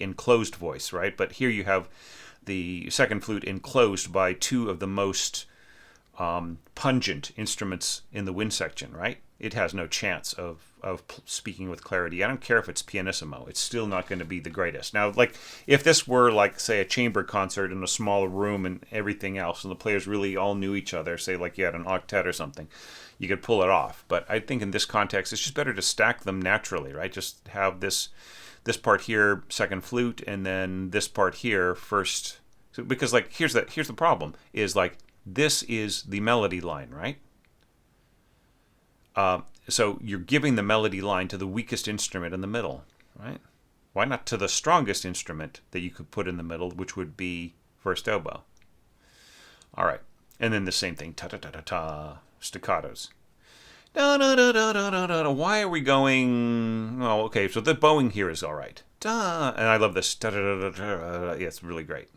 Speaker 2: enclosed voice, right? But here you have the second flute enclosed by two of the most pungent instruments in the wind section, right? It has no chance of speaking with clarity. I don't care if it's pianissimo. It's still not going to be the greatest. Now, like, if this were, like, say, a chamber concert in a smaller room and everything else, and the players really all knew each other, say, like you had an octet or something, you could pull it off. But I think in this context, it's just better to stack them naturally, right? Just have this part here, second flute, and then this part here, first. So, because, like, here's the problem, is, like, this is the melody line, right? So you're giving the melody line to the weakest instrument in the middle, right? Why not to the strongest instrument that you could put in the middle, which would be first oboe? All right. And then the same thing, ta-ta-ta-ta-ta, staccatos. Da-da-da-da-da-da-da. Why are we going... Oh, okay, so the bowing here is all right. Da, and I love this. Da-da-da-da-da. Yeah, it's really great.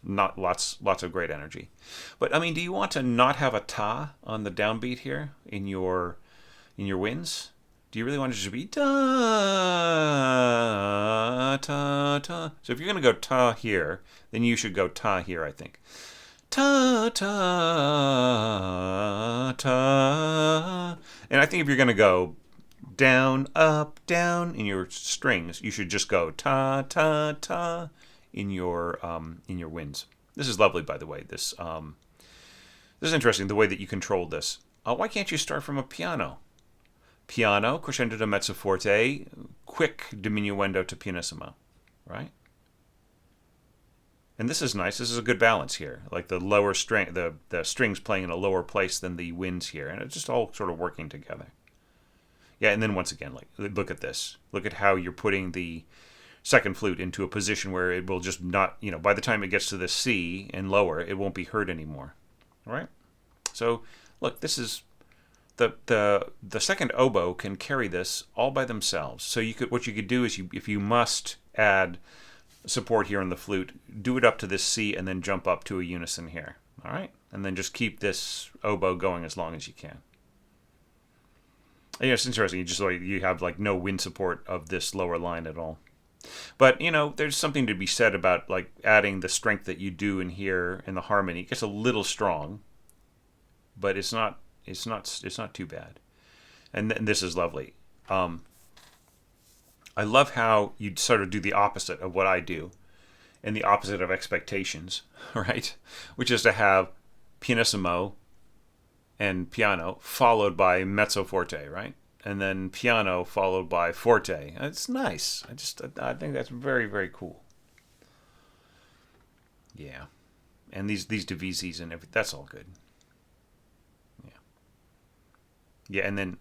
Speaker 2: Not lots of great energy. But, I mean, do you want to not have a ta on the downbeat here in your winds? Do you really want it to just be ta, ta, ta? So if you're going to go ta here, then you should go ta here, I think. Ta, ta, ta. And I think if you're going to go down, up, down in your strings, you should just go ta ta ta in your winds. This is lovely, by the way. This is interesting, the way that you control this. Why can't you start from a piano? Piano, crescendo to mezzo forte, quick diminuendo to pianissimo, right? And this is nice. This is a good balance here. Like the lower string, the strings playing in a lower place than the winds here, and it's just all sort of working together. Yeah, and then once again, like look at this. Look at how you're putting the second flute into a position where it will just not, by the time it gets to the C and lower, it won't be heard anymore. All right? So, look, this is the second oboe can carry this all by themselves. So what you could do is if you must add support here on the flute, do it up to this C and then jump up to a unison here. All right? And then just keep this oboe going as long as you can. And, it's interesting. You have like no wind support of this lower line at all. But there's something to be said about like adding the strength that you do in here in the harmony. It gets a little strong, but it's not too bad. And this is lovely. I love how you sort of do the opposite of what I do, and the opposite of expectations, right? Which is to have pianissimo and piano followed by mezzo forte, right? And then piano followed by forte. It's nice. I think that's very, very cool. Yeah. And these divises and everything, that's all good. Yeah. Yeah, and then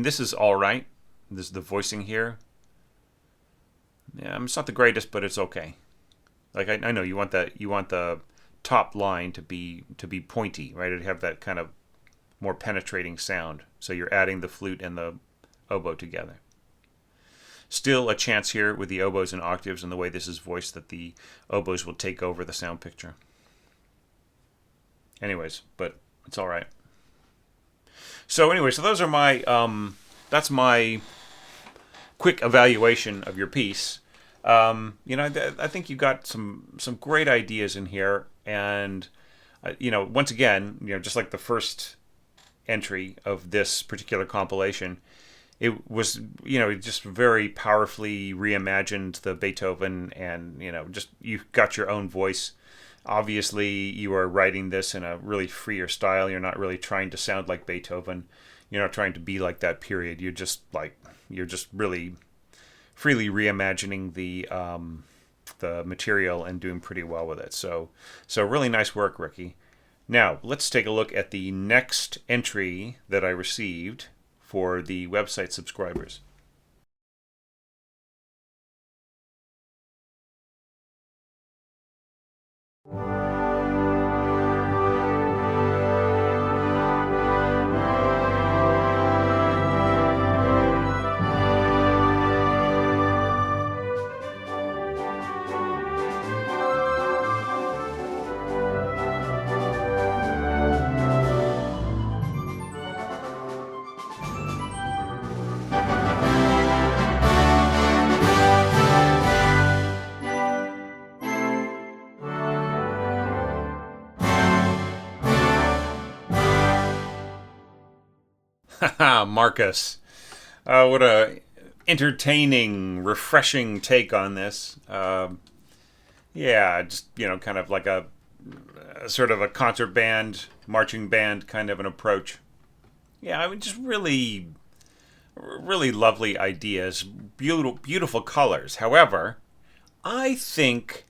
Speaker 2: this is all right. This is the voicing here. Yeah, it's not the greatest, but it's okay. Like I know you want the top line to be pointy, right? To have that kind of more penetrating sound. So you're adding the flute and the oboe together. Still a chance here with the oboes and octaves and the way this is voiced that the oboes will take over the sound picture. Anyways, but it's all right. So anyway, those are that's my quick evaluation of your piece. I think you got some great ideas in here, and once again, just like the first entry of this particular compilation, it was just very powerfully reimagined the Beethoven, and just you got your own voice. Obviously, you are writing this in a really freer style. You're not really trying to sound like Beethoven. You're not trying to be like that period. You're just really freely reimagining the material and doing pretty well with it. So really nice work, Ricky. Now, let's take a look at the next entry that I received for the website subscribers. Haha, Marcus. What a entertaining, refreshing take on this. Yeah, just kind of like a sort of a concert band, marching band kind of an approach. Yeah, just really, really lovely ideas, beautiful colors. However, I think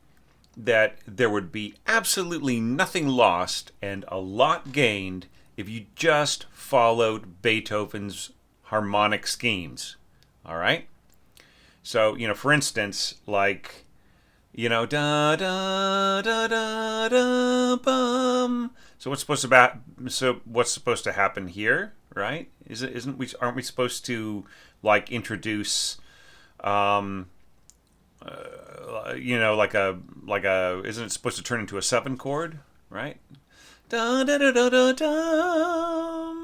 Speaker 2: that there would be absolutely nothing lost and a lot gained if you just followed Beethoven's harmonic schemes. All right? So, for instance, like, da da da da da bum. So what's supposed to happen here, right? Aren't we supposed to like introduce isn't it supposed to turn into a 7 chord, right? Da da da da da da.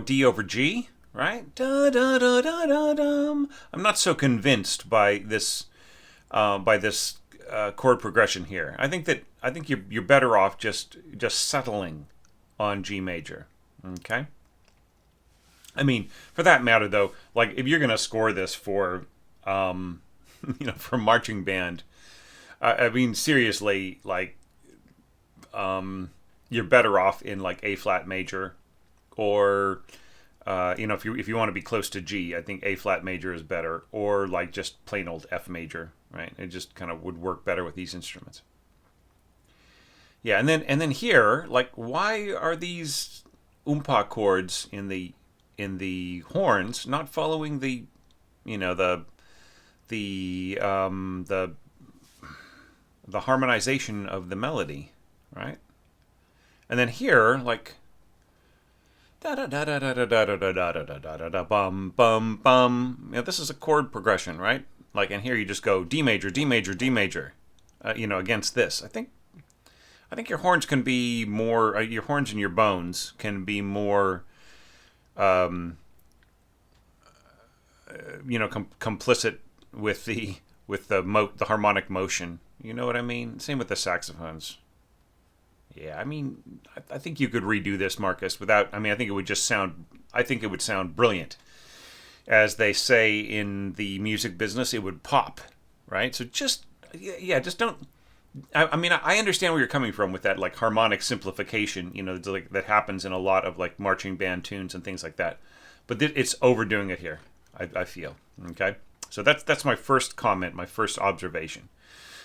Speaker 2: D over G, right? Da da da da da dum. I'm not so convinced by this chord progression here. I think you're better off just settling on G major. Okay? I mean, for that matter, though, like if you're going to score this for, for marching band, I mean, seriously, like, you're better off in like A flat major, or, if you want to be close to G, I think A flat major is better, or like just plain old F major, right? It just kind of would work better with these instruments. Yeah, and then here, like, why are these oompa chords in the horns not following the, you know, the the harmonization of the melody, right? And then here, like, da da da da da da da da da da da da da da bum bum bum. This is a chord progression, right? Like, and here you just go D major, D major, D major, against this. I think your horns can be more. Your horns and your bones can be more, um, complicit with the harmonic motion. You know what I mean? Same with the saxophones. Yeah, I mean, I think you could redo this, Marcus, without. I mean, I think it would just sound. I think it would sound brilliant. As they say in the music business, it would pop, right? So just, yeah, just don't. I mean, I understand where you're coming from with that, like, harmonic simplification, like, that happens in a lot of like marching band tunes and things like that. But it's overdoing it here. I feel. Okay, so that's my first comment, my first observation.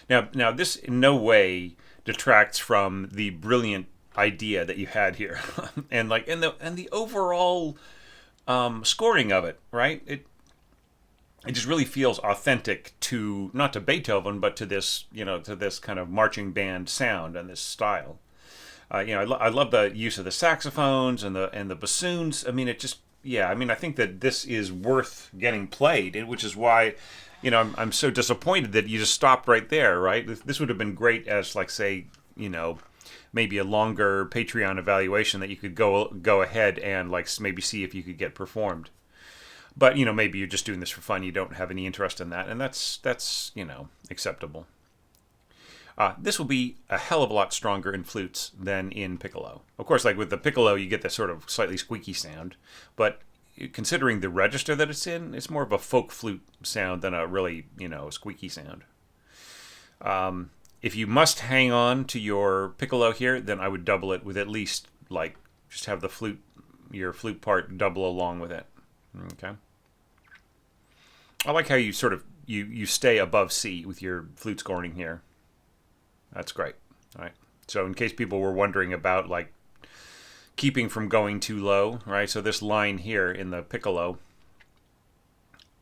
Speaker 2: Now, this in no way detracts from the brilliant idea that you had here, and like and the overall scoring of it, right? It just really feels authentic to, not to Beethoven, but to this, to this kind of marching band sound and this style. I love the use of the saxophones and the bassoons. I mean, it just, yeah. I mean, I think that this is worth getting played, which is why, I'm so disappointed that you just stopped right there. Right, this would have been great as, like, say, maybe a longer Patreon evaluation that you could go ahead and, like, maybe see if you could get performed. But, maybe you're just doing this for fun. You don't have any interest in that, and that's acceptable. This will be a hell of a lot stronger in flutes than in piccolo. Of course, like with the piccolo, you get this sort of slightly squeaky sound, but considering the register that it's in, it's more of a folk flute sound than a really, squeaky sound. If you must hang on to your piccolo here, then I would double it with at least, like, just have your flute part double along with it. Okay. I like how you sort of you stay above C with your flute scoring here. That's great. All right. So in case people were wondering about, like, keeping from going too low, right? So this line here in the piccolo,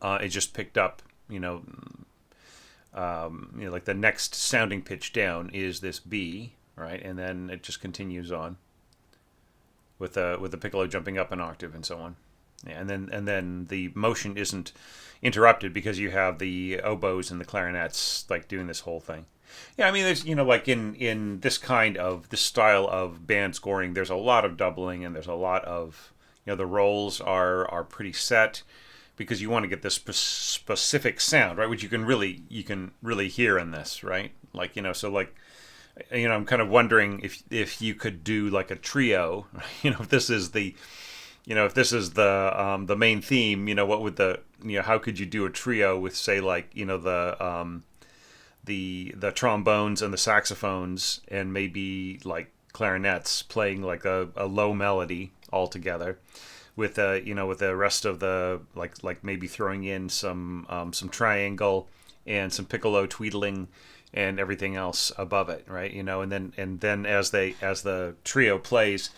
Speaker 2: it just picked up, like the next sounding pitch down is this B, right? And then it just continues on with the piccolo jumping up an octave and so on. Yeah, and then the motion isn't interrupted because you have the oboes and the clarinets, like, doing this whole thing. Yeah, I mean, there's, like, in this style of band scoring, there's a lot of doubling, and there's a lot of, the rolls are pretty set because you want to get this specific sound, right? Which you can really hear in this, right? Like, so, like, I'm kind of wondering if you could do, like, a trio, if this is the the main theme, what would how could you do a trio with, say, like, the trombones and the saxophones and maybe, like, clarinets playing, like, a low melody all together with with the rest of the, like maybe throwing in some triangle and some piccolo tweedling and everything else above it, right? And then as the trio plays,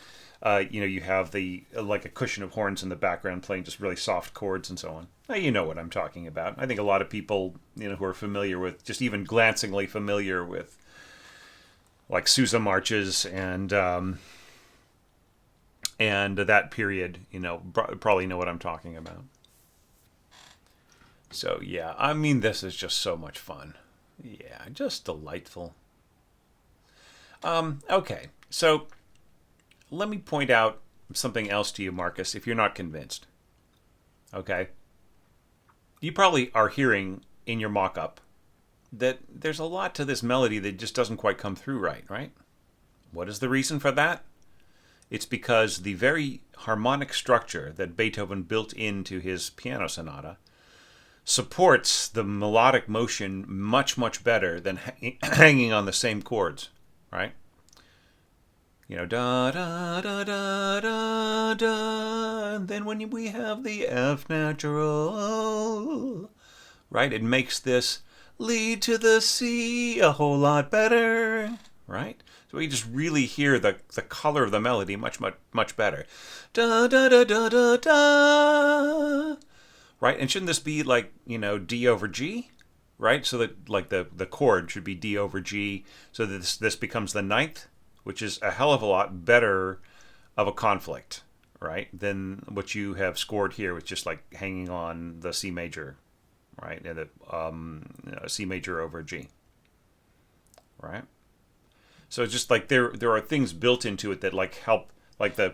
Speaker 2: you have like a cushion of horns in the background playing just really soft chords and so on. Now, you know what I'm talking about. I think a lot of people, who are familiar with, just even glancingly familiar with, like, Sousa marches and that period, probably know what I'm talking about. So, yeah, I mean, this is just so much fun. Yeah, just delightful. Okay, so let me point out something else to you, Marcus, if you're not convinced. Okay? You probably are hearing in your mock-up that there's a lot to this melody that just doesn't quite come through right? What is the reason for that? It's because the very harmonic structure that Beethoven built into his piano sonata supports the melodic motion much, much better than hanging on the same chords, right? Da da da da da da, and then when we have the F natural, right, it makes this lead to the C a whole lot better, right? So we just really hear the color of the melody much, much, much better. Da da da da da da, right? And shouldn't this be like, D over G, right? So that like the chord should be D over G, so that this becomes the ninth, which is a hell of a lot better of a conflict, right, than what you have scored here with just like hanging on the C major, right, and C major over G, right? So it's just like there are things built into it that like help, like the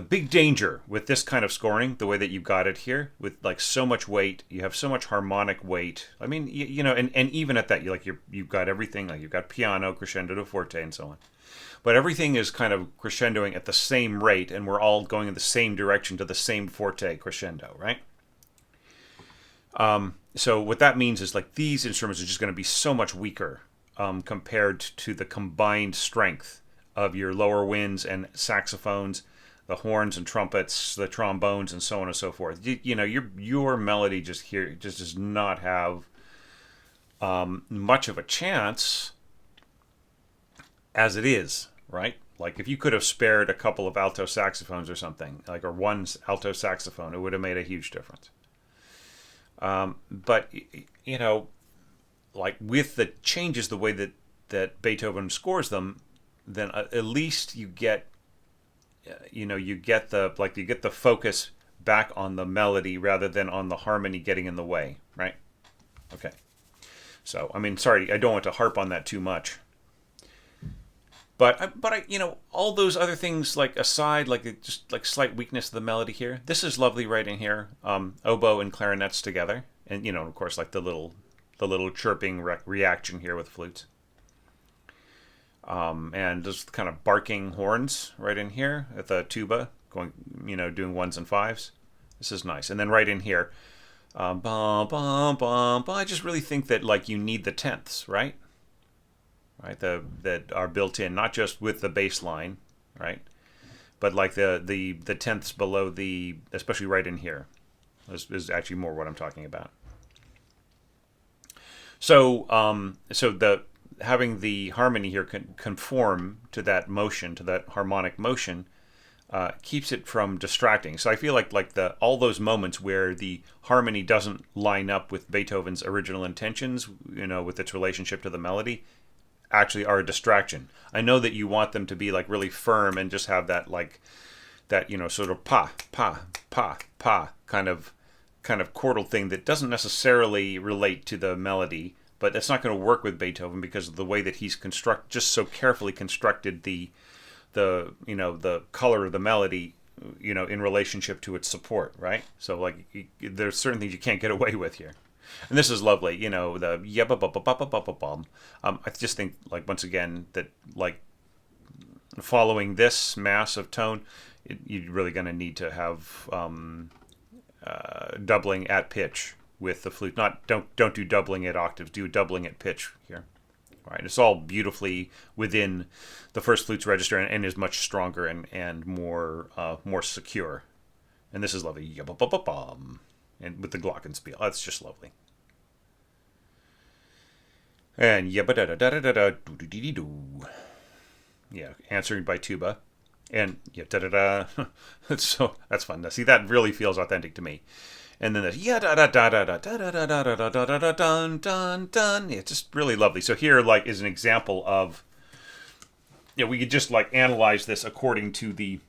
Speaker 2: big danger with this kind of scoring, the way that you've got it here, with like so much weight, you have so much harmonic weight. I mean, and even at that, you've got everything, like you've got piano, crescendo to forte, and so on. But everything is kind of crescendoing at the same rate, and we're all going in the same direction to the same forte crescendo, right? So what that means is like these instruments are just going to be so much weaker compared to the combined strength of your lower winds and saxophones, the horns and trumpets, the trombones, and so on and so forth. Your melody just does not have much of a chance as it is, right? Like if you could have spared a couple of alto saxophones or something, like, or one alto saxophone, it would have made a huge difference. But like with the changes, the way that Beethoven scores them, then at least you get, you get the focus back on the melody rather than on the harmony getting in the way, right? Okay. So I mean, sorry, I don't want to harp on that too much. But I, all those other things like aside, like just like slight weakness of the melody here. This is lovely right in here. Oboe and clarinets together, and of course, like the little chirping reaction here with flutes. And just kind of barking horns right in here at the tuba, going, doing ones and fives. This is nice. And then right in here, bum bum bum. I just really think that like you need the tenths, right? Right, that are built in, not just with the bass line, right, but like the tenths below the, especially right in here, is actually more what I'm talking about. So the having the harmony here conform to that motion, to that harmonic motion, keeps it from distracting. So I feel like all those moments where the harmony doesn't line up with Beethoven's original intentions, with its relationship to the melody, actually are a distraction. I know that you want them to be like really firm and just have that sort of pa pa pa pa kind of chordal thing that doesn't necessarily relate to the melody, but that's not going to work with Beethoven because of the way that he's just so carefully constructed the color of the melody, in relationship to its support, right? So like there's certain things you can't get away with here. And this is lovely, the yabba-ba-ba-ba-ba-ba-bum. I just think, like, once again, that, like, following this mass of tone, you're really going to need to have doubling at pitch with the flute. Don't do doubling at octaves, do doubling at pitch here. All right, it's all beautifully within the first flute's register and is much stronger and more secure. And this is lovely, yabba-ba-ba-bum. And with the glockenspiel, that's just lovely. And yabba da da da da da do do dee doo. Yeah, answering by tuba, and yeah da da da. That's fun. See, that really feels authentic to me. And then the yeah da da da da da da da da da da da da da dun dun dun. Yeah, it's just really lovely. So here, like, is an example of, we could just like analyze this according to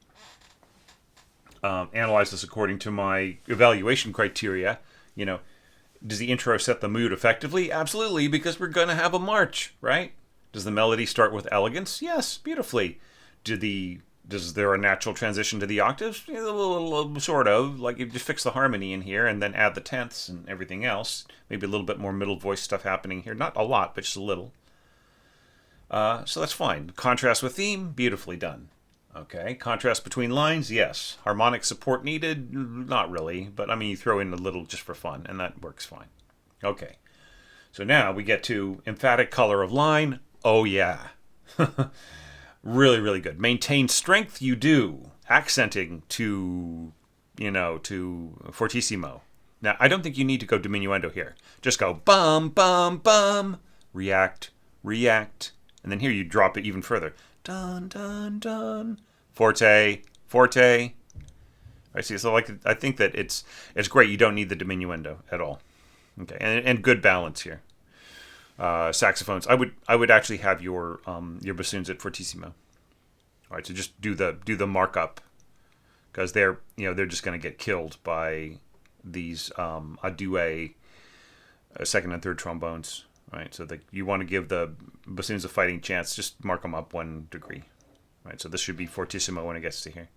Speaker 2: my evaluation criteria. Does the intro set the mood effectively? Absolutely, because we're going to have a march, right? Does the melody start with elegance? Yes, beautifully. Does there a natural transition to the octaves? Sort of. Like, you just fix the harmony in here and then add the tenths and everything else. Maybe a little bit more middle voice stuff happening here. Not a lot, but just a little. So that's fine. Contrast with theme, beautifully done. Okay, contrast between lines, yes. Harmonic support needed, not really, but I mean, you throw in a little just for fun, and that works fine. Okay, so now we get to emphatic color of line. Oh, yeah. Really, really good. Maintain strength, you do. Accenting to, to fortissimo. Now, I don't think you need to go diminuendo here. Just go bum, bum, bum. React, react. And then here you drop it even further. Dun, dun, dun. Forte, forte. I see. So I think that it's great. You don't need the diminuendo at all. Okay, and good balance here. Saxophones. I would actually have your bassoons at fortissimo. All right, so just do the markup, because they're just going to get killed by these a duet, second and third trombones. Right, so you want to give the bassoons a fighting chance. Just mark them up 1 degree. Right, so this should be fortissimo when it gets to here.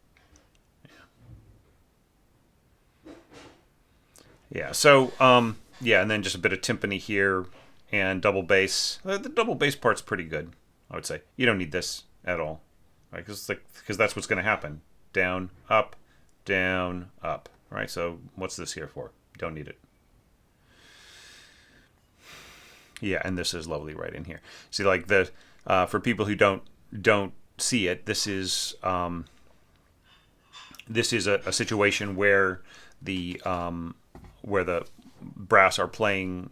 Speaker 2: Yeah. So and then just a bit of timpani here and double bass. The double bass part's pretty good, I would say. You don't need this at all, right? Because that's what's going to happen. Down, up, right? So what's this here for? Don't need it. Yeah, and this is lovely right in here. See, like for people who don't see it, this is a situation where the brass are playing,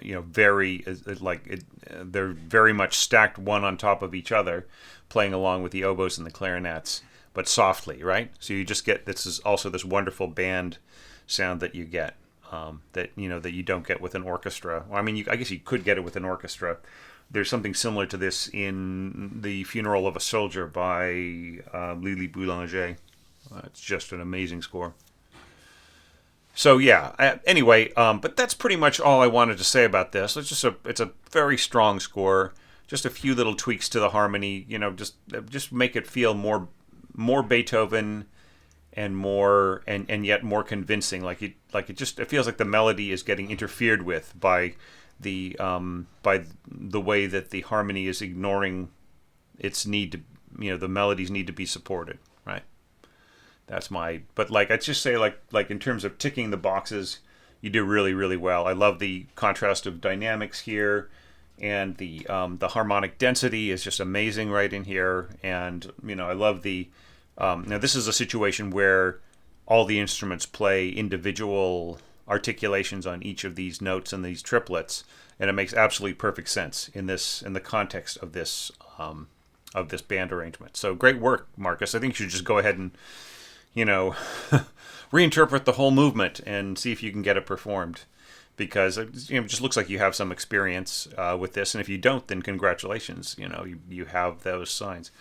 Speaker 2: very they're very much stacked one on top of each other, playing along with the oboes and the clarinets, but softly, right? So you just get this is also this wonderful band sound that you get. That you don't get with an orchestra. Well, I mean, I guess you could get it with an orchestra. There's something similar to this in The Funeral of a Soldier by Lili Boulanger. It's just an amazing score. So yeah. Anyway, but that's pretty much all I wanted to say about this. It's a very strong score. Just a few little tweaks to the harmony. Just make it feel more Beethoven, and more and yet more convincing. It feels like the melody is getting interfered with by the way that the harmony is ignoring its need to, the melodies need to be supported, right? But I just say like in terms of ticking the boxes, you do really, really well. I love the contrast of dynamics here, and the harmonic density is just amazing right in here, and I love the now this is a situation where all the instruments play individual articulations on each of these notes and these triplets, and it makes absolutely perfect sense in the context of this band arrangement. So great work, Marcus. I think you should just go ahead and reinterpret the whole movement and see if you can get it performed, because it just looks like you have some experience with this, and if you don't, then congratulations. You have those signs.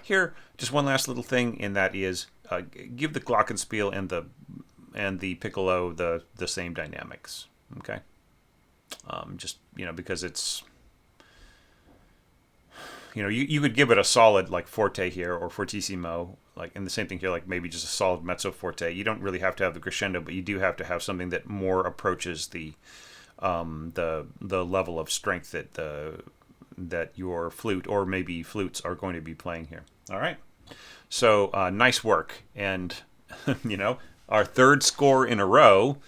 Speaker 2: Here, just one last little thing, and that is give the glockenspiel and the piccolo the same dynamics. Okay, just because it's you could give it a solid like forte here or fortissimo, and the same thing here, like maybe just a solid mezzo forte. You don't really have to have the crescendo, but you do have to have something that more approaches the level of strength that your flute or maybe flutes are going to be playing here. All right, so nice work, and our third score in a row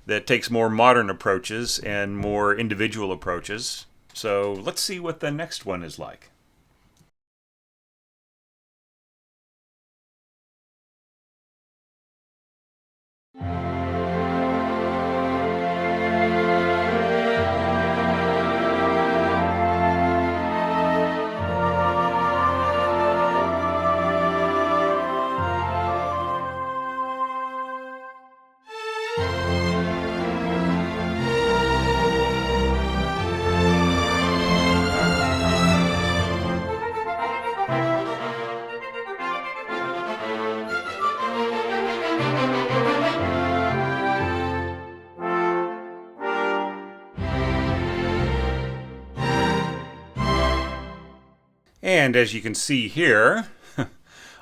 Speaker 2: that takes more modern approaches and more individual approaches. So let's see what the next one is like. And as you can see here,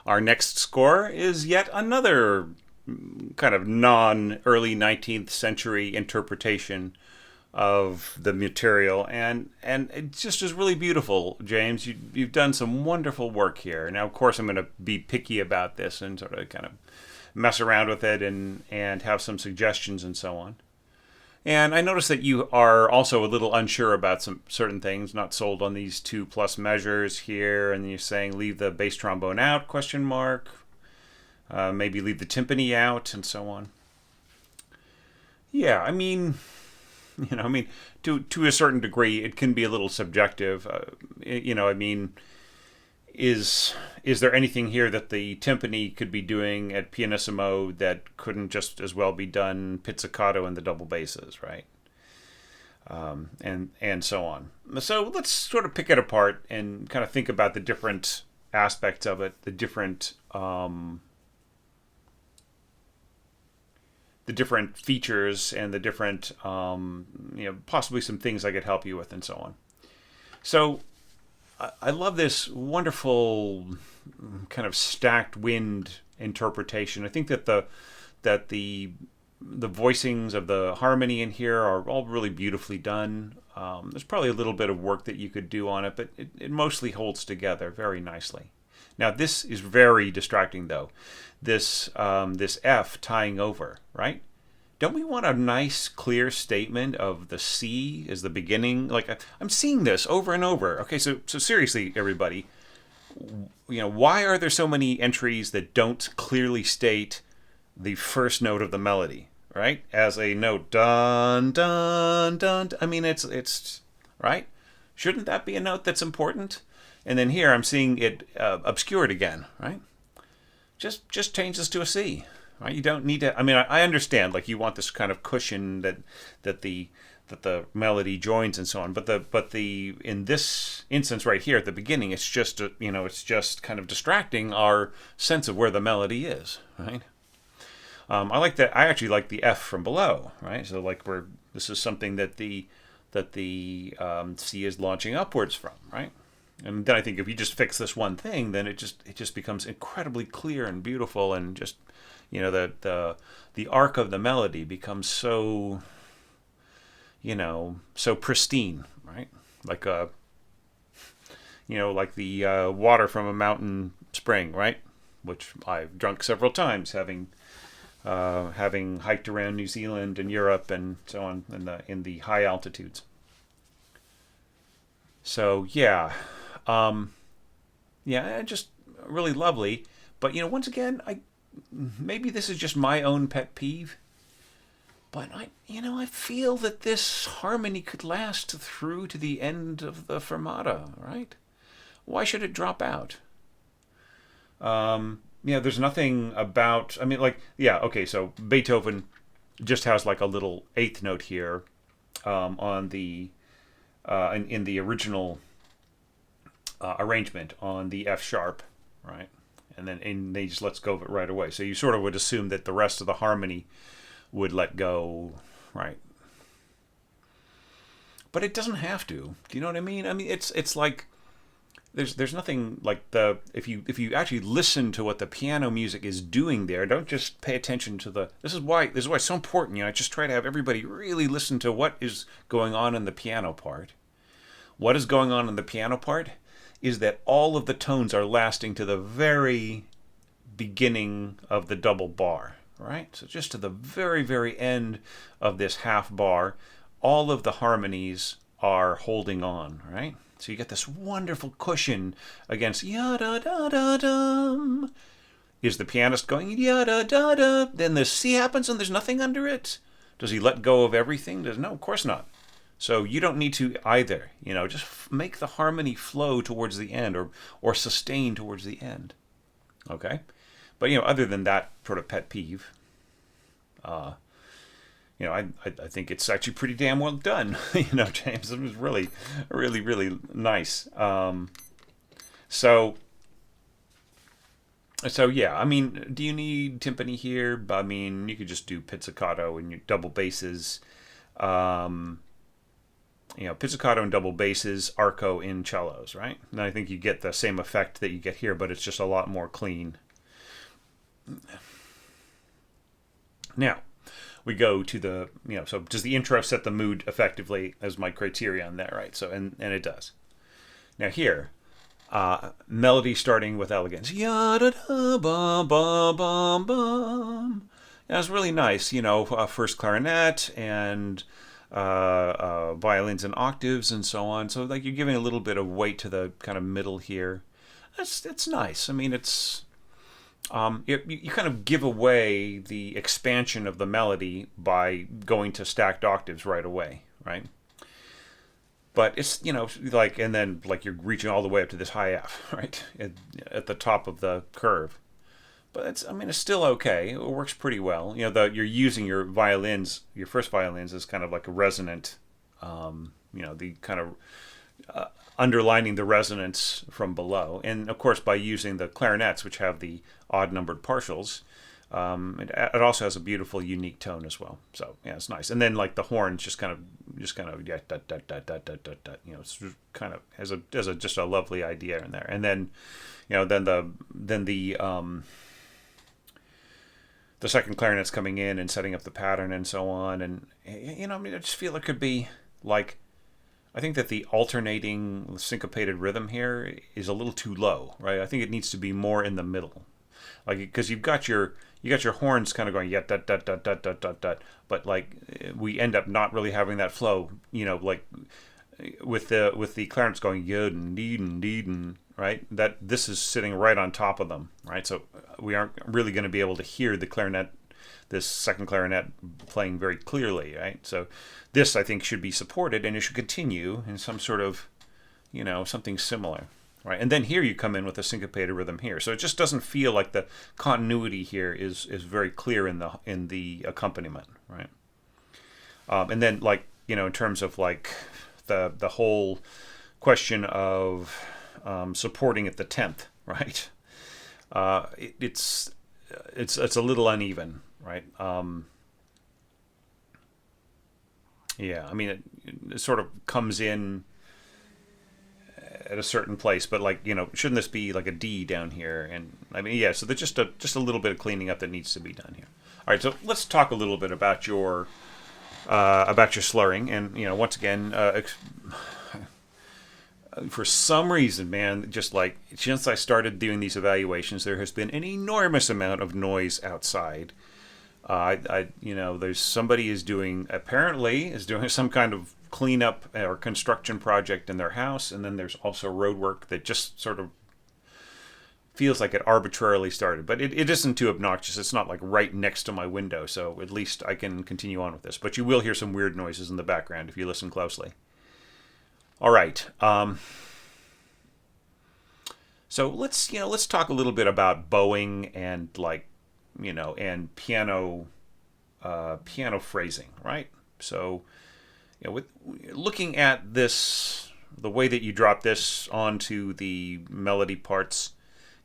Speaker 2: our next score is yet another kind of non-early 19th century interpretation of the material, and it just is really beautiful, James. You've done some wonderful work here. Now, of course, I'm going to be picky about this and sort of kind of mess around with it and have some suggestions and so on. And I noticed that you are also a little unsure about some certain things, not sold on these 2+ measures here, and you're saying leave the bass trombone out, question mark. Maybe leave the timpani out, and so on. Yeah, I mean, to a certain degree, it can be a little subjective. I mean, is there anything here that the timpani could be doing at pianissimo that couldn't just as well be done pizzicato in the double basses, right? And so on. So let's sort of pick it apart and kind of think about the different aspects of it, the different features and the different, possibly some things I could help you with and so on. So I love this wonderful kind of stacked wind interpretation. I think that the voicings of the harmony in here are all really beautifully done. There's probably a little bit of work that you could do on it, but it mostly holds together very nicely. Now this is very distracting though. This F tying over, right? Don't we want a nice, clear statement of the C as the beginning? Like, I'm seeing this over and over. Okay, so seriously, everybody, why are there so many entries that don't clearly state the first note of the melody, right? As a note, dun, dun, dun. I mean, it's right? Shouldn't that be a note that's important? And then here I'm seeing it obscured again, right? Just change this to a C. Right? You don't need to. I mean, I understand. Like you want this kind of cushion that the melody joins and so on. But the in this instance right here at the beginning, it's just it's just kind of distracting our sense of where the melody is. Right. I like that. I actually like the F from below. Right. So like this is something that the C is launching upwards from. Right. And then I think if you just fix this one thing, then it just becomes incredibly clear and beautiful and just. The arc of the melody becomes so so pristine, right? Like like the water from a mountain spring, right? Which I've drunk several times, having hiked around New Zealand and Europe and so on in the high altitudes. So just really lovely. But once again, maybe this is just my own pet peeve, but I feel that this harmony could last through to the end of the fermata, right? Why should it drop out? There's nothing about. I mean, okay. So Beethoven just has like a little eighth note here on the in the original arrangement on the F sharp, right? And they just lets go of it right away. So you sort of would assume that the rest of the harmony would let go, right? But it doesn't have to. Do you know what I mean? I mean, it's like there's nothing like if you actually listen to what the piano music is doing there, don't just pay attention to the. This is why it's so important. I just try to have everybody really listen to what is going on in the piano part. What is going on in the piano part? Is that all of the tones are lasting to the very beginning of the double bar, right? So just to the very, very end of this half bar, all of the harmonies are holding on, right? So you get this wonderful cushion against ya-da-da-da-dum. Is the pianist going ya-da-da-da? Then the C happens and there's nothing under it? Does he let go of everything? No, of course not. So you don't need to either, just make the harmony flow towards the end or sustain towards the end. Okay? But, other than that sort of pet peeve, I think it's actually pretty damn well done. James, it was really, really, really nice. So yeah, I mean, do you need timpani here? I mean, you could just do pizzicato and your double basses. Pizzicato and double basses, arco in cellos, right? And I think you get the same effect that you get here, but it's just a lot more clean. Now, we go to the, so does the intro set the mood effectively as my criterion there, right? So, and it does. Now here, melody starting with elegance. Ya-da-da-bum-bum-bum-bum. That's really nice, first clarinet and violins and octaves and so on. So like you're giving a little bit of weight to the kind of middle here. It's nice. I mean, it's you kind of give away the expansion of the melody by going to stacked octaves right away, right? But it's, like, and then like you're reaching all the way up to this high F, right, at the top of the curve. But it's still okay. It works pretty well. You're using your violins, your first violins, as kind of like a resonant, the kind of underlining the resonance from below. And of course, by using the clarinets, which have the odd numbered partials, it also has a beautiful, unique tone as well. So yeah, it's nice. And then like the horns just kind of yeah, it's kind of has just a lovely idea in there. And then, then the second clarinet's coming in and setting up the pattern and so on. And I just feel it could be like, I think that the alternating syncopated rhythm here is a little too low, right? I think it needs to be more in the middle, like, because you got your horns kind of going yeah dot dot dot dot dot dot dot, but like we end up not really having that flow, like with the clarinets going yud and deed and deed and, right? That this is sitting right on top of them, right? So we aren't really going to be able to hear the clarinet, this second clarinet, playing very clearly, right? So this, I think, should be supported, and it should continue in some sort of, something similar, right? And then here you come in with a syncopated rhythm here, so it just doesn't feel like the continuity here is very clear in the accompaniment, right? And then, like, in terms of like the whole question of supporting at the 10th, right? It's a little uneven, right? Yeah, I mean, it sort of comes in at a certain place, but like, shouldn't this be like a D down here? And I mean, yeah, so there's just a little bit of cleaning up that needs to be done here. All right, so let's talk a little bit about your slurring, and once again, for some reason, man, just like since I started doing these evaluations, there has been an enormous amount of noise outside. There's somebody apparently is doing some kind of cleanup or construction project in their house, and then there's also road work that just sort of feels like it arbitrarily started. But it isn't too obnoxious. It's not like right next to my window, so at least I can continue on with this. But you will hear some weird noises in the background if you listen closely. All right. So let's talk a little bit about bowing and and piano phrasing, right? So, with looking at this, the way that you drop this onto the melody parts,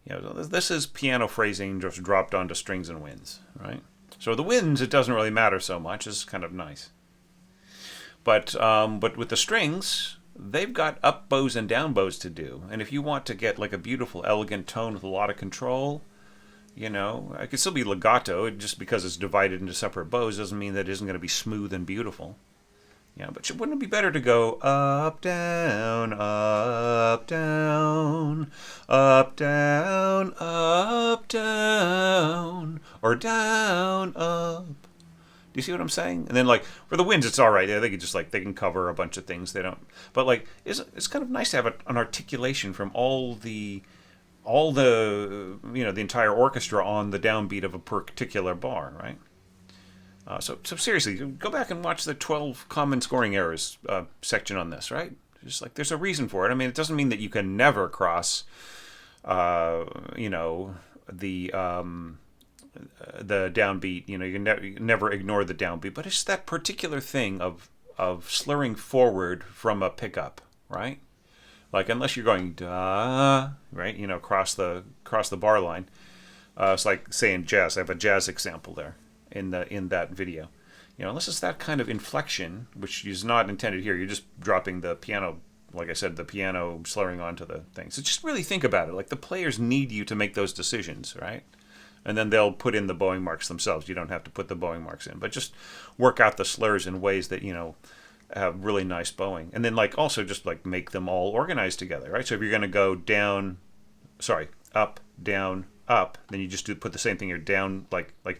Speaker 2: this is piano phrasing just dropped onto strings and winds, right? So the winds, it doesn't really matter so much. It's kind of nice. But with the strings, they've got up bows and down bows to do. And if you want to get like a beautiful, elegant tone with a lot of control, it could still be legato. Just because it's divided into separate bows doesn't mean that it isn't going to be smooth and beautiful. But wouldn't it be better to go up, down, up, down, up, down, up, down, or down, up? Do you see what I'm saying? And then, like, for the winds, it's all right. Yeah, they can cover a bunch of things. They don't. But like, it's kind of nice to have an articulation from all the the entire orchestra on the downbeat of a particular bar, right? So seriously, go back and watch the 12 common scoring errors section on this, right? Just like, there's a reason for it. I mean, it doesn't mean that you can never cross, the downbeat. You can never ignore the downbeat, but it's that particular thing of slurring forward from a pickup, right? Like, unless you're going da, right, across the bar line. It's like saying jazz. I have a jazz example there in that video. Unless it's that kind of inflection, which is not intended here. You're just dropping the piano, like I said, the piano slurring onto the thing. So just really think about it. Like, the players need you to make those decisions, right? And then they'll put in the bowing marks themselves. You don't have to put the bowing marks in, but just work out the slurs in ways that, have really nice bowing. And then also just make them all organized together, right? So if you're going to go up, down, up, then you just put the same thing. You're down,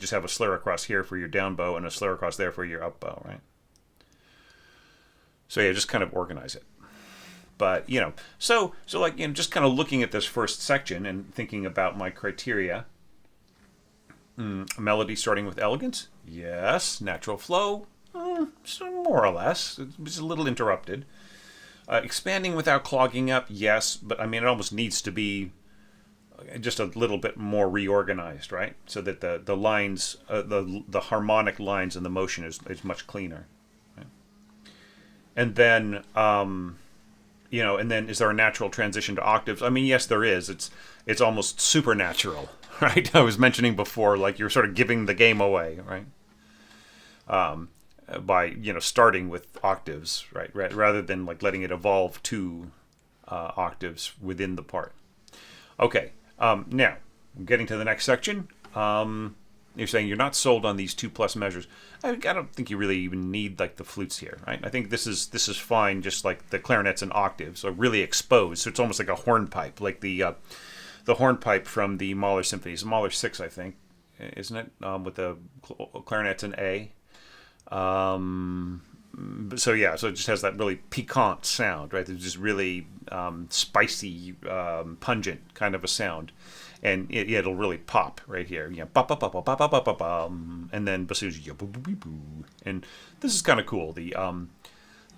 Speaker 2: just have a slur across here for your down bow and a slur across there for your up bow, right? So yeah, just kind of organize it. But just kind of looking at this first section and thinking about my criteria. Melody starting with elegance, yes. Natural flow, so more or less. It's a little interrupted. Expanding without clogging up, yes. But it almost needs to be just a little bit more reorganized, right? So that the lines, the harmonic lines in the motion is much cleaner. Right? And then, and then is there a natural transition to octaves? Yes, there is. It's almost supernatural, right? I was mentioning before, you're sort of giving the game away, right? By starting with octaves, right? Rather than letting it evolve to octaves within the part. Okay. Now, getting to the next section, you're saying you're not sold on these 2+ measures. I don't think you really even need the flutes here, right? I think this is fine, just like the clarinets and octaves are really exposed. So it's almost like a hornpipe, like the hornpipe from the Mahler symphonies, Mahler 6, I think, isn't it? With the clarinets in A. So it just has that really piquant sound, right? It's just really spicy, pungent kind of a sound, and it'll really pop right here. And then bassoons, and this is kind of cool. The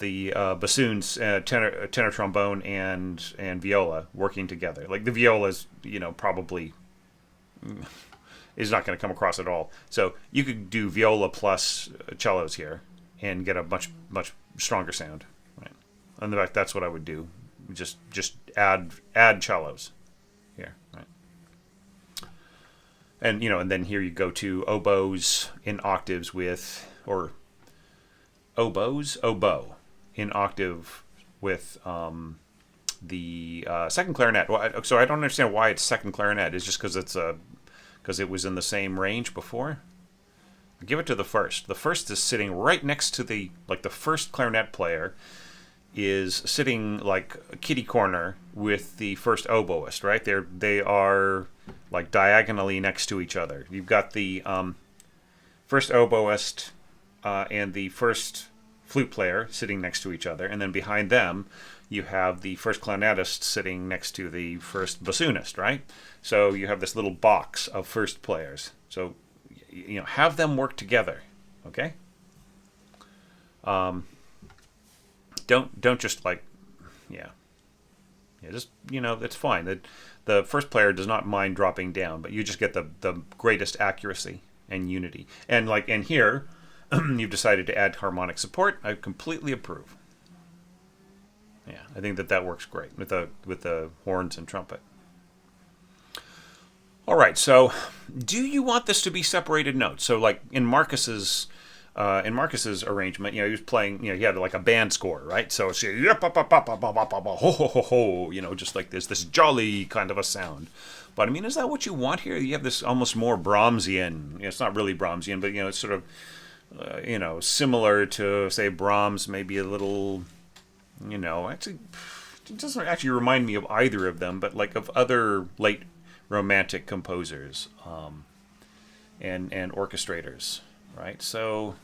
Speaker 2: bassoons, tenor trombone, and viola working together. The viola is probably is not going to come across at all. So you could do viola plus cellos here and get a much stronger sound, right? And in fact, that's what I would do. Just add cellos here, right? And and then here you go to oboes in octaves oboe in octave with the second clarinet. So I don't understand why it's second clarinet. It's just because it was in the same range before. Give it to the first. The first is sitting right next to the first clarinet player is sitting kitty corner with the first oboist, right? They are diagonally next to each other. You've got the first oboist and the first flute player sitting next to each other, and then behind them you have the first clarinetist sitting next to the first bassoonist, right? So you have this little box of first players. So have them work together, okay? Don't just just it's fine. The first player does not mind dropping down, but you just get the greatest accuracy and unity. And here, you've decided to add harmonic support. I completely approve. Yeah, I think that works great with the horns and trumpet. All right, so do you want this to be separated notes? So in Marcus's arrangement, he was playing, he had a band score, right? So it's ho ho ho ho, just like this jolly kind of a sound. But is that what you want here? You have this almost more Brahmsian. It's not really Brahmsian, but it's sort of similar to say Brahms, maybe a little, actually it doesn't actually remind me of either of them, but of other late romantic composers and orchestrators, right? So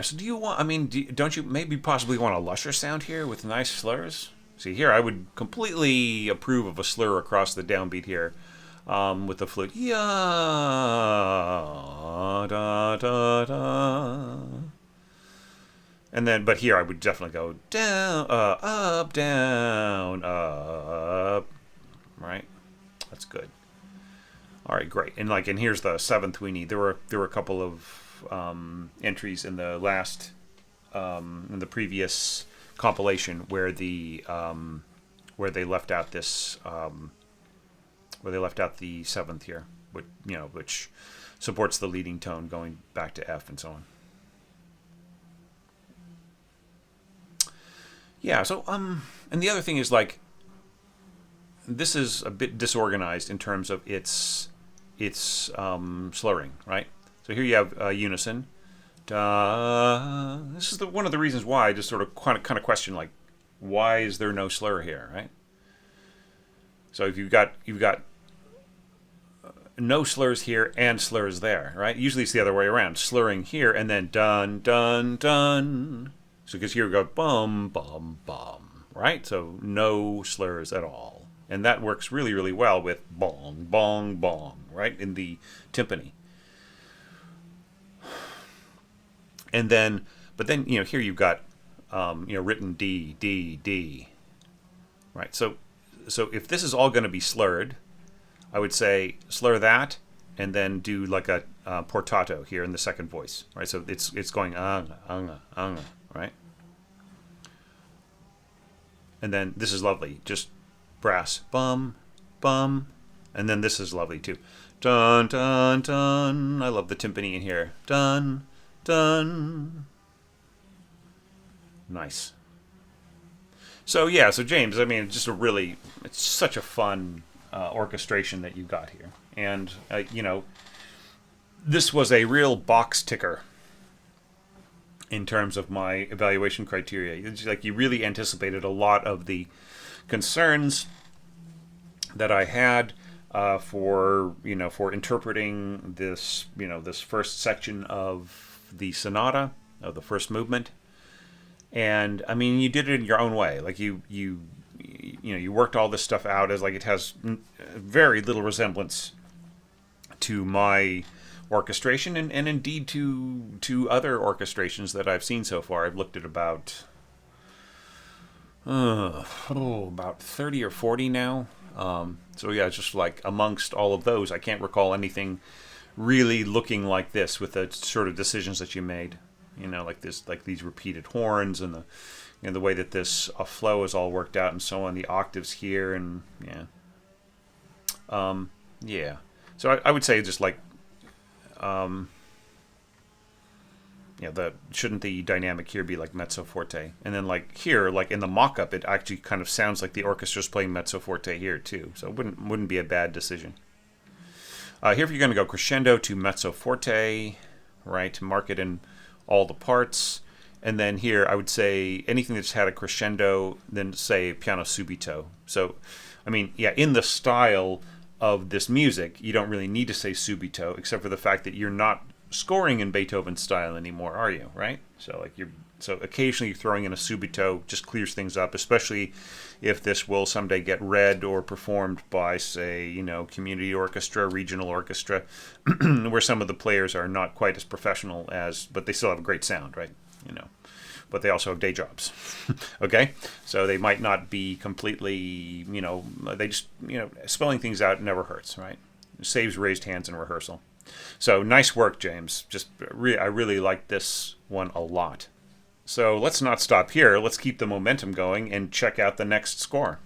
Speaker 2: so do you want, don't you maybe possibly want a lusher sound here with nice slurs? See, here I would completely approve of a slur across the downbeat here with the flute. Ya da da da. And then, but here I would definitely go down, up, down, up. Right, that's good. All right, great. And here's the seventh we need. There were a couple of entries in the last in the previous compilation where they left out this where they left out the seventh here, which supports the leading tone going back to F and so on. Yeah. So and the other thing is this is a bit disorganized in terms of its slurring, right? So here you have unison. Da. This is one of the reasons why I just sort of kind of question, like, why is there no slur here, right? So if you've got no slurs here and slurs there, right? Usually it's the other way around, slurring here and then dun dun dun. So because here we go bum bum bum, right? So no slurs at all, and that works really really well with bong bong bong, right, in the timpani. And then, but then here you've got written D D D, right? So if this is all going to be slurred, I would say slur that and then do like a portato here in the second voice, right? So it's going anga, right? And then this is lovely, just brass bum bum, and then this is lovely too, dun dun dun. I love the timpani in here, dun dun. Nice. So yeah, so James, I mean, it's such a fun orchestration that you got here, and this was a real box ticker in terms of my evaluation criteria. It's like you really anticipated a lot of the concerns that I had for interpreting this first section of the sonata, of the first movement. And I mean, you did it in your own way. Like you worked all this stuff out as like it has very little resemblance to my orchestration, and indeed to other orchestrations that I've seen so far. I've looked at about 30 or 40 now. So yeah, just like amongst all of those, I can't recall anything really looking like this with the sort of decisions that you made. Like this, like these repeated horns and the way that this flow is all worked out and so on. The octaves here and yeah. So I would say just like shouldn't the dynamic here be like mezzo forte, and then like here, like in the mock-up, it actually kind of sounds like the orchestra's playing mezzo forte here too. So it wouldn't be a bad decision. Here, if you're going to go crescendo to mezzo forte, right, to mark it in all the parts, and then here I would say anything that's had a crescendo, then say piano subito. So, I mean, yeah, in the style of this music, you don't really need to say subito, except for the fact that you're not scoring in Beethoven style anymore, are you? Right? So occasionally throwing in a subito just clears things up, especially if this will someday get read or performed by, say, community orchestra, regional orchestra, where some of the players are not quite as professional but they still have a great sound, right? But they also have day jobs. Okay? So they might not be completely, they just, spelling things out never hurts, right? It saves raised hands in rehearsal. So nice work, James. I really like this one a lot. So let's not stop here. Let's keep the momentum going and check out the next score.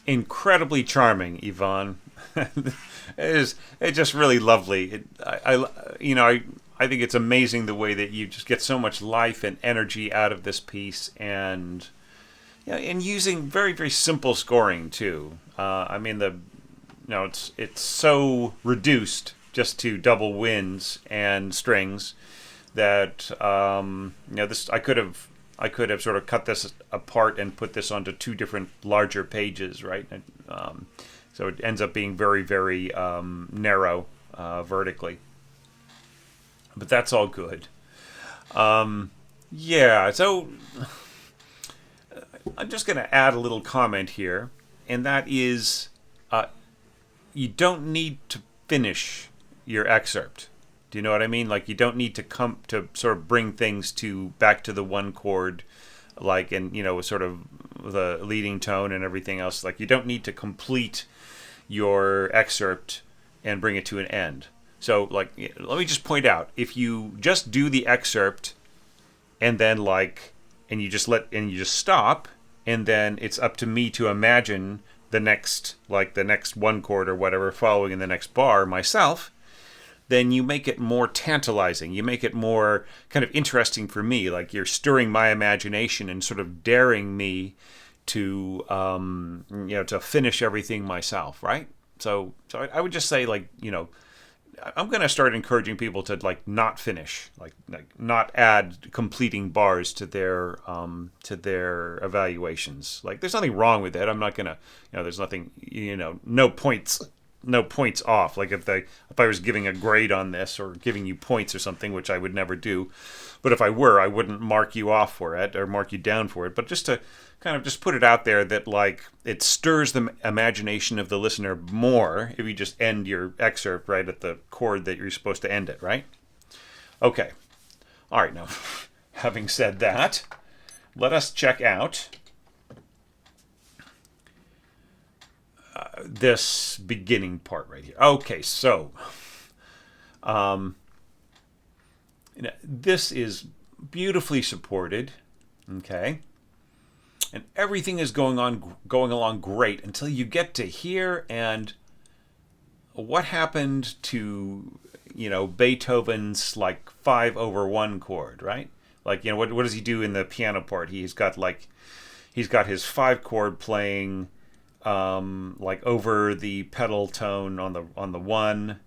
Speaker 2: Incredibly charming, Yvonne. It's just really lovely. I think it's amazing the way that you just get so much life and energy out of this piece, and using very very simple scoring too. I mean it's so reduced just to double winds and strings that this I could have sort of cut this apart and put this onto two different larger pages, right? So it ends up being very, very narrow vertically. But that's all good. Yeah, so I'm just going to add a little comment here, and that is you don't need to finish your excerpt. Do you know what I mean? Like, you don't need to come to sort of bring things to back to the one chord, like, and sort of the leading tone and everything else. Like, you don't need to complete your excerpt and bring it to an end. So, like, let me just point out, if you just do the excerpt and then and you just stop, and then it's up to me to imagine the next one chord or whatever following in the next bar myself, then you make it more tantalizing. You make it more kind of interesting for me. Like, you're stirring my imagination and sort of daring me to, to finish everything myself, right? So I would just say, I'm going to start encouraging people to not finish, like not add completing bars to their evaluations. Like, there's nothing wrong with it. I'm not going to, there's nothing, no points off. Like, if I was giving a grade on this or giving you points or something, which I would never do, but if I were, I wouldn't mark you off for it or mark you down for it. But just to kind of just put it out there that, like, it stirs the imagination of the listener more if you just end your excerpt right at the chord that you're supposed to end it, right? Okay. All right, now, having said that, let us check out this beginning part right here. Okay, so this is beautifully supported, okay, and everything is going along great until you get to here. And what happened to Beethoven's 5/1 chord, right? Like, what does he do in the piano part? He's got his 5 chord playing over the pedal tone on the 1,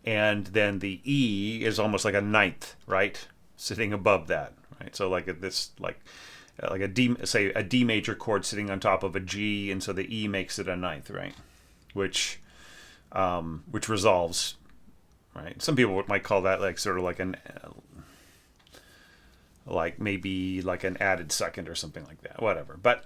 Speaker 2: and then the E is almost like a ninth, right, sitting above that, right? So like a D major chord sitting on top of a G, and so the E makes it a ninth, right? Which resolves, right? Some people might call that maybe an added second or something like that, whatever. But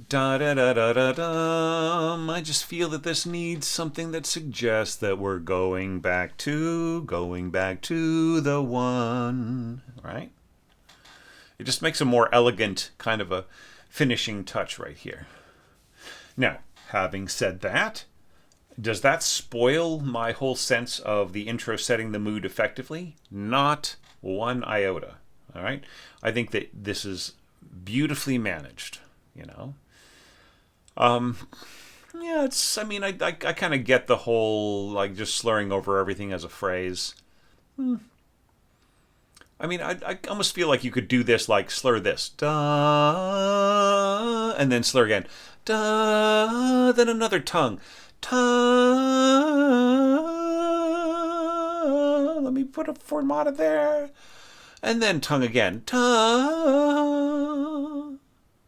Speaker 2: da da da da da da. I just feel that this needs something that suggests that we're going back to the one, right? It just makes a more elegant kind of a finishing touch right here. Now, having said that, does that spoil my whole sense of the intro setting the mood effectively? Not one iota. All right, I think that this is beautifully managed. Yeah, it's. I mean, I kind of get the whole just slurring over everything as a phrase. I mean, I almost feel like you could do this, slur this, da, and then slur again, da, then another tongue, ta. Let me put a fermata there. And then tongue again, ta,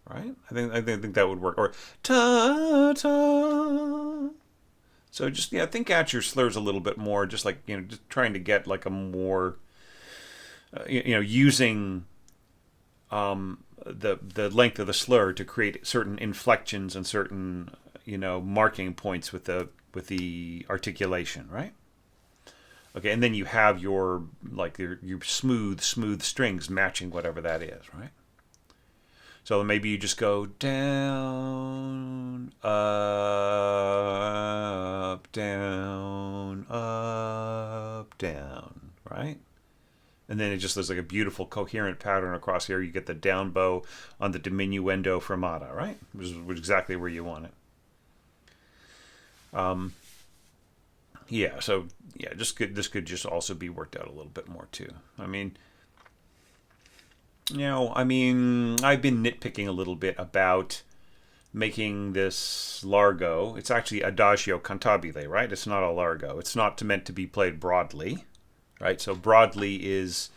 Speaker 2: right? I think that would work. Or ta ta. So just think out your slurs a little bit more. Just just trying to get a more, using the length of the slur to create certain inflections and certain marking points with the articulation, right? Okay, and then you have your smooth strings matching whatever that is, right? So maybe you just go down, up, down, up, down, right? And then there's a beautiful coherent pattern across here. You get the down bow on the diminuendo fermata, right? Which is exactly where you want it. Yeah, so this could just also be worked out a little bit more too. I mean, I've been nitpicking a little bit about making this largo. It's actually adagio cantabile, right? It's not a largo. It's not meant to be played broadly, right? So broadly is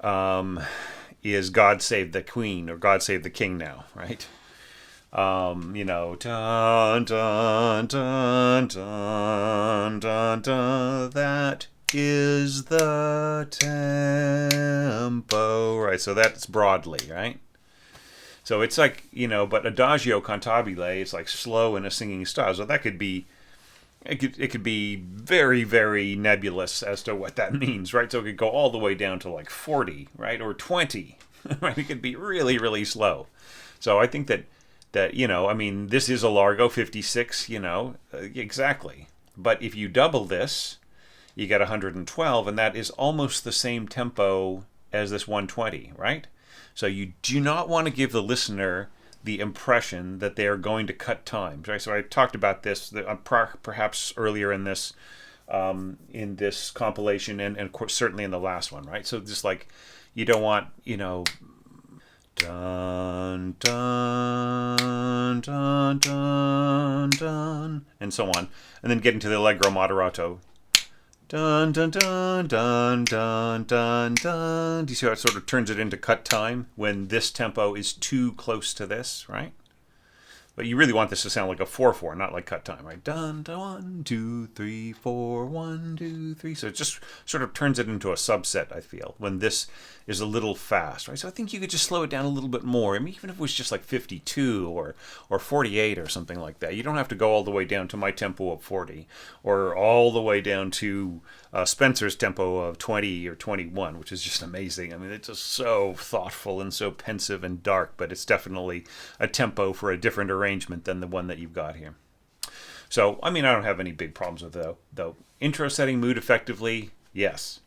Speaker 2: God Save the Queen or God Save the King now, right? Dun, dun, dun, dun, dun, dun, that is the tempo, right? So that's broadly, right? So it's but adagio cantabile is slow in a singing style. So that could be, it could be very, very nebulous as to what that means, right? So it could go all the way down to like 40, right, or 20, right? It could be really, really slow. So I think that I mean, this is a Largo 56, exactly. But if you double this, you get 112, and that is almost the same tempo as this 120, right? So you do not want to give the listener the impression that they are going to cut times, right? So I talked about this perhaps earlier in this compilation, and of course certainly in the last one, right? So just like you don't want dun dun dun dun dun and so on, and then get into the allegro moderato. Dun dun dun dun dun dun dun. Do you see how it sort of turns it into cut time when this tempo is too close to this, right? But you really want this to sound like a 4/4, not like cut time, right? Dun dun 1 2 3 4 1 2 3. So it just sort of turns it into a subset. I feel when this is a little fast, right? So I think you could just slow it down a little bit more. I mean, even if it was just like 52 or 48 or something like that, you don't have to go all the way down to my tempo of 40 or all the way down to Spencer's tempo of 20 or 21, which is just amazing. I mean, it's just so thoughtful and so pensive and dark, but it's definitely a tempo for a different arrangement than the one that you've got here. So, I mean, I don't have any big problems with it, though. Intro setting mood effectively, yes.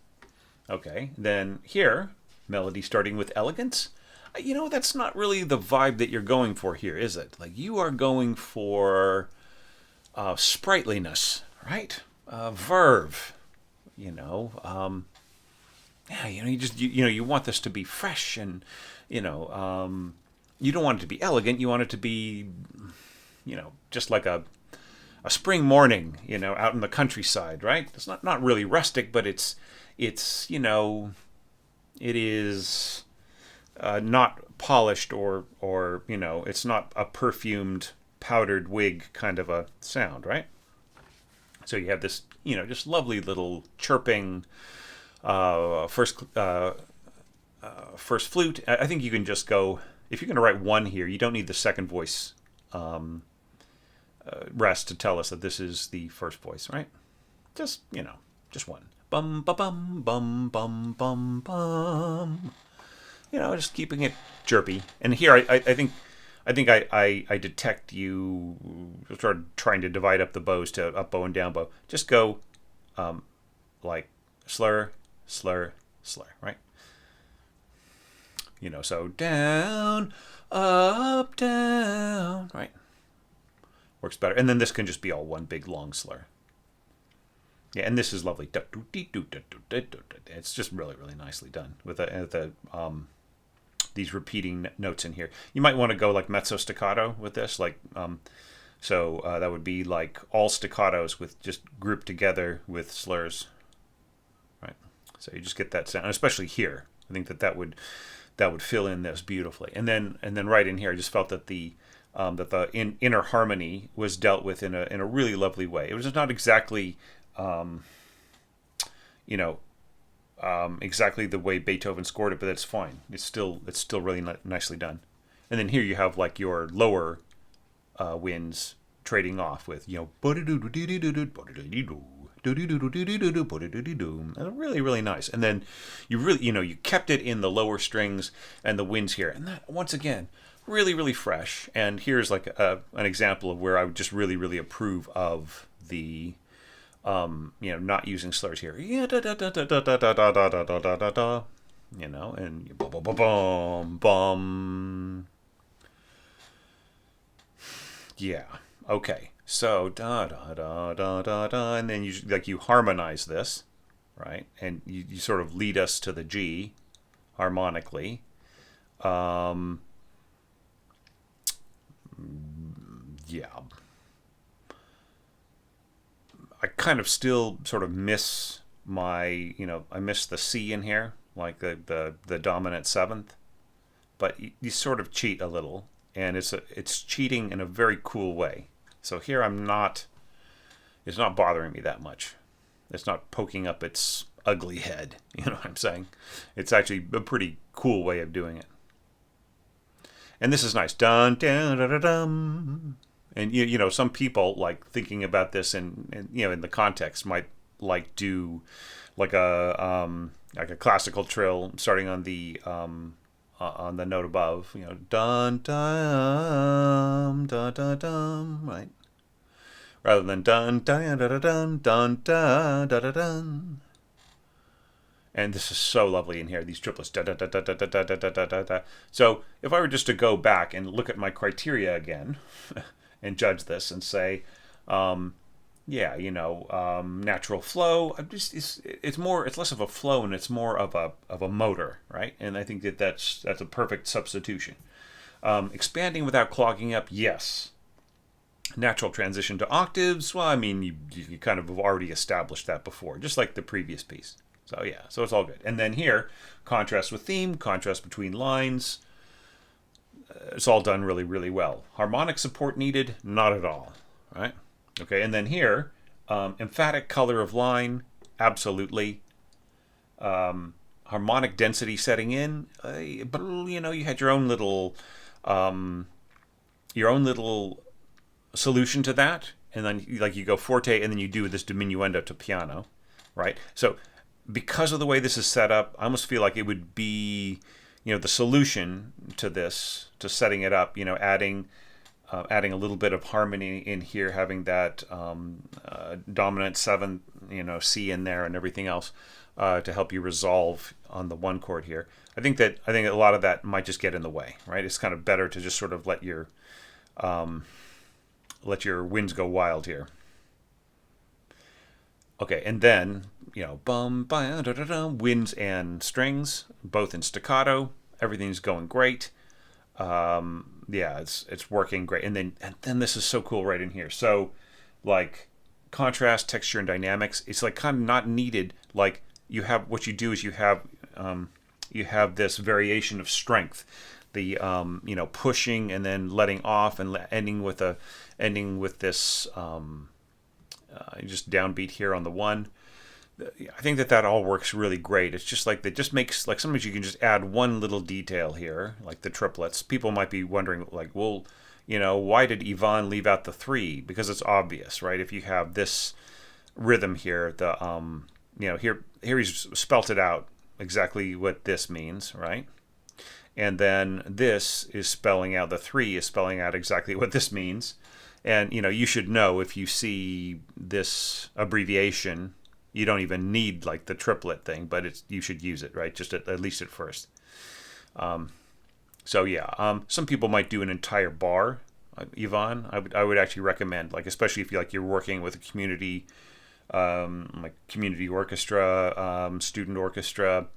Speaker 2: Okay, then here, melody starting with elegance. That's not really the vibe that you're going for here, is it? Like, you are going for sprightliness, right? Verve. You want this to be fresh, and you don't want it to be elegant. You want it to be, just like a spring morning, out in the countryside, right? It's not really rustic, but it is not polished or it's not a perfumed powdered wig kind of a sound, right? So you have this, just lovely little chirping first flute. I think you can just go, if you're going to write one here, you don't need the second voice rest to tell us that this is the first voice, right? Just one. Bum ba bum bum bum bum bum. Just keeping it chirpy. And here I think I detect you start trying to divide up the bows to up bow and down bow. Just go like slur, slur, slur, right? So down, up, down, right? Works better. And then this can just be all one big long slur. Yeah, and this is lovely. It's just really, really nicely done with these repeating notes in here. You might want to go like mezzo staccato with this, like that would be like all staccatos with just grouped together with slurs, right? So you just get that sound, especially here. I think that would fill in this beautifully. And then right in here, I just felt that the inner harmony was dealt with in a really lovely way. It was not exactly exactly the way Beethoven scored it, but that's fine. It's still really nicely done. And then here you have like your lower winds trading off with really, really nice. And then you really you kept it in the lower strings and the winds here, and that once again really, really fresh. And here's like an example of where I would just really, really approve of the not using slurs here. And bum bum. Yeah. Okay. So da da da da da da, and then you harmonize this, right? And you sort of lead us to the G harmonically. Yeah. I kind of still sort of miss I miss the C in here, like the dominant seventh, but you sort of cheat a little, and it's cheating in a very cool way. So here it's not bothering me that much. It's not poking up its ugly head, you know what I'm saying? It's actually a pretty cool way of doing it. And this is nice. Dun dun dun dun dun. And some people like thinking about this and in the context might like do like a classical trill starting on the note above, dun dun dun dun dun, right? Rather than dun dun dun dun dun dun dun dun. And this is so lovely in here, these triplets. Da, da, da, da, da, da, da, da, da, da. So if I were just to go back and look at my criteria again and judge this and say, natural flow, it's less of a flow and it's more of a motor, right? And I think that's a perfect substitution. Expanding without clogging up, yes. Natural transition to octaves, well, I mean, you kind of have already established that before, just like the previous piece. So yeah, so it's all good. And then here, contrast with theme, contrast between lines. It's all done really, really well. Harmonic support needed? Not at all, right? Okay, and then here, emphatic color of line, absolutely. Harmonic density setting in, but you had your own little solution to that, and then you go forte, and then you do this diminuendo to piano, right? So because of the way this is set up, I almost feel like it would be, the solution to this, to setting it up, adding a little bit of harmony in here, having that dominant seventh, C in there and everything else to help you resolve on the one chord here. I think a lot of that might just get in the way, right? It's kind of better to just sort of let your winds go wild here. Okay, and then, bum, ba, da, da, da, winds and strings, both in staccato. Everything's going great. It's working great. And then this is so cool right in here. So, like, contrast, texture, and dynamics, it's like kind of not needed. Like, what you do is you have this variation of strength. The pushing and then letting off and ending with this just downbeat here on the one. I think that all works really great. It's just like that just makes, like, sometimes you can just add one little detail here, like the triplets. People might be wondering, like, well, why did Yvonne leave out the 3? Because it's obvious, right? If you have this rhythm here, here he's spelt it out exactly what this means, right? And then this is spelling out, the 3 is spelling out exactly what this means. And, you should know if you see this abbreviation, you don't even need, like, the triplet thing, but you should use it, right? Just at least at first. Some people might do an entire bar, Yvonne. I would actually recommend, like, especially if you're working with a community, like community orchestra, student orchestra,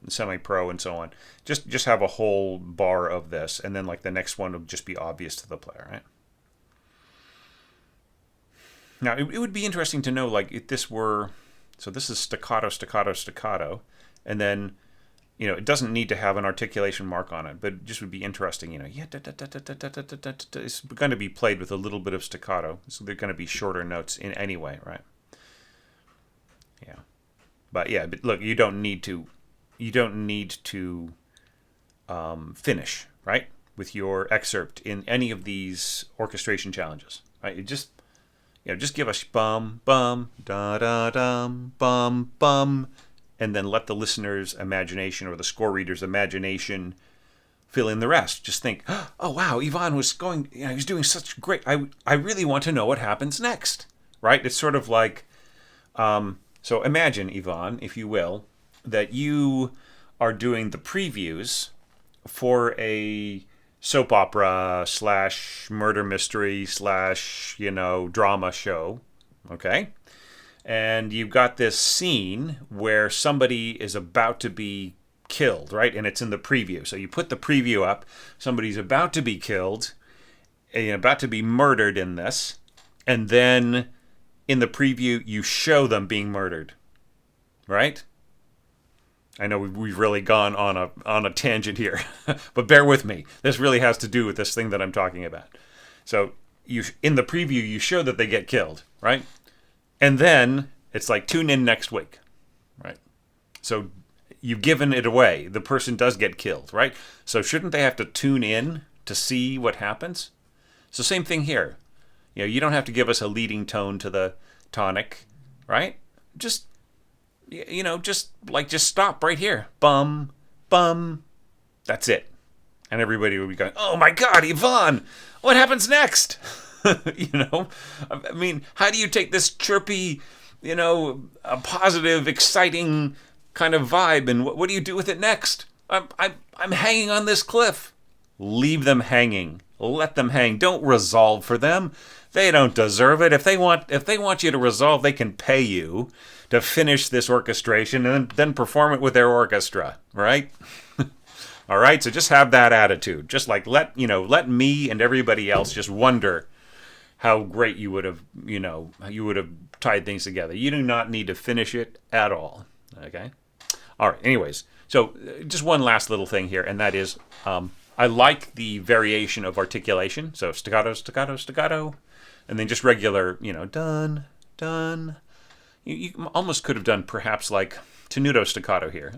Speaker 2: semi-pro and so on. Just have a whole bar of this, and then, like, the next one will just be obvious to the player, right? Now, it would be interesting to know, like, if this were, so this is staccato, staccato, staccato, and then, it doesn't need to have an articulation mark on it, but it just would be interesting, it's going to be played with a little bit of staccato, so they're going to be shorter notes in any way, right? Yeah. But look, you don't need to finish, right, with your excerpt in any of these orchestration challenges, right? You just give us bum bum da da dum bum bum, and then let the listener's imagination or the score reader's imagination fill in the rest. Just think, oh wow, Yvonne was going, he's doing such great. I really want to know what happens next, right? It's sort of like. So imagine, Yvonne, if you will, that you are doing the previews for a soap opera / murder mystery / drama show, okay? And you've got this scene where somebody is about to be killed, right? And it's in the preview. So you put the preview up, somebody's about to be killed, about to be murdered in this, and then in the preview, you show them being murdered, right? I know we've really gone on a tangent here, but bear with me. This really has to do with this thing that I'm talking about. So in the preview, you show that they get killed, right? And then it's like, tune in next week, right? So you've given it away. The person does get killed, right? So shouldn't they have to tune in to see what happens? So same thing here. You don't have to give us a leading tone to the tonic, right? Just just stop right here. Bum, bum. That's it. And everybody would be going, "Oh my God, Yvonne, what happens next?" I mean, how do you take this chirpy, a positive, exciting kind of vibe, and what do you do with it next? I'm hanging on this cliff. Leave them hanging. Let them hang. Don't resolve for them. They don't deserve it. If they want you to resolve, they can pay you to finish this orchestration and then perform it with their orchestra, right? All right, so just have that attitude. Just like let me and everybody else just wonder how great you would have tied things together. You do not need to finish it at all. Okay. All right. Anyways, so just one last little thing here, and that is I like the variation of articulation. So staccato, staccato, staccato, and then just regular, done, done. You almost could have done perhaps like tenuto staccato here.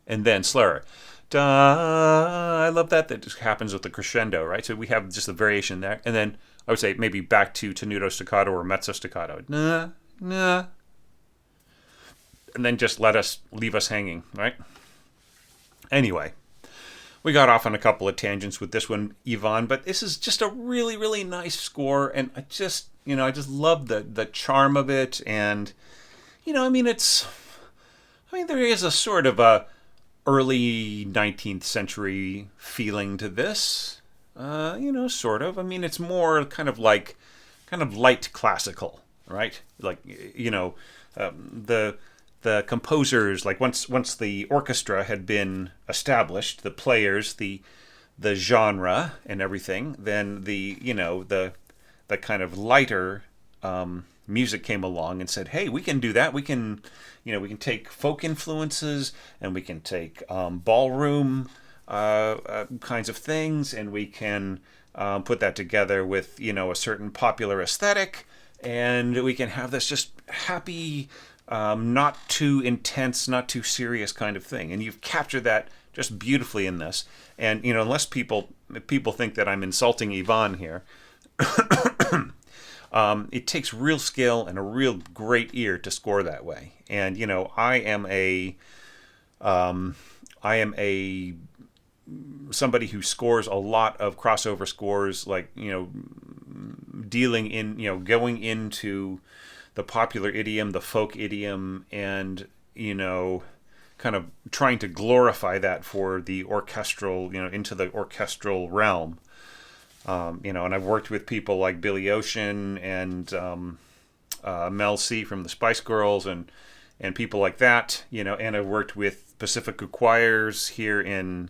Speaker 2: And then slower. Da, I love that. That just happens with the crescendo, right? So we have just a variation there. And then I would say maybe back to tenuto staccato or mezzo staccato. Na, na. And then just leave us hanging, right? Anyway, we got off on a couple of tangents with this one, Yvonne, but this is just a really, really nice score. And I just love the charm of it. And, there is a sort of a early 19th century feeling to this, sort of. I mean, it's more kind of light classical, right? Like, the composers, like once the orchestra had been established, the players, the genre and everything, then the kind of lighter music came along and said, "Hey, we can do that. We can take folk influences and we can take ballroom kinds of things, and we can put that together with a certain popular aesthetic, and we can have this just happy, not too intense, not too serious kind of thing." And you've captured that just beautifully in this. And unless people think that I'm insulting Yvonne here. It takes real skill and a real great ear to score that way. And I am a somebody who scores a lot of crossover scores, like dealing in going into the popular idiom, the folk idiom, and kind of trying to glorify that for the orchestral, into the orchestral realm. And I've worked with people like Billy Ocean and Mel C from the Spice Girls and people like that, and I've worked with Pacifica choirs here in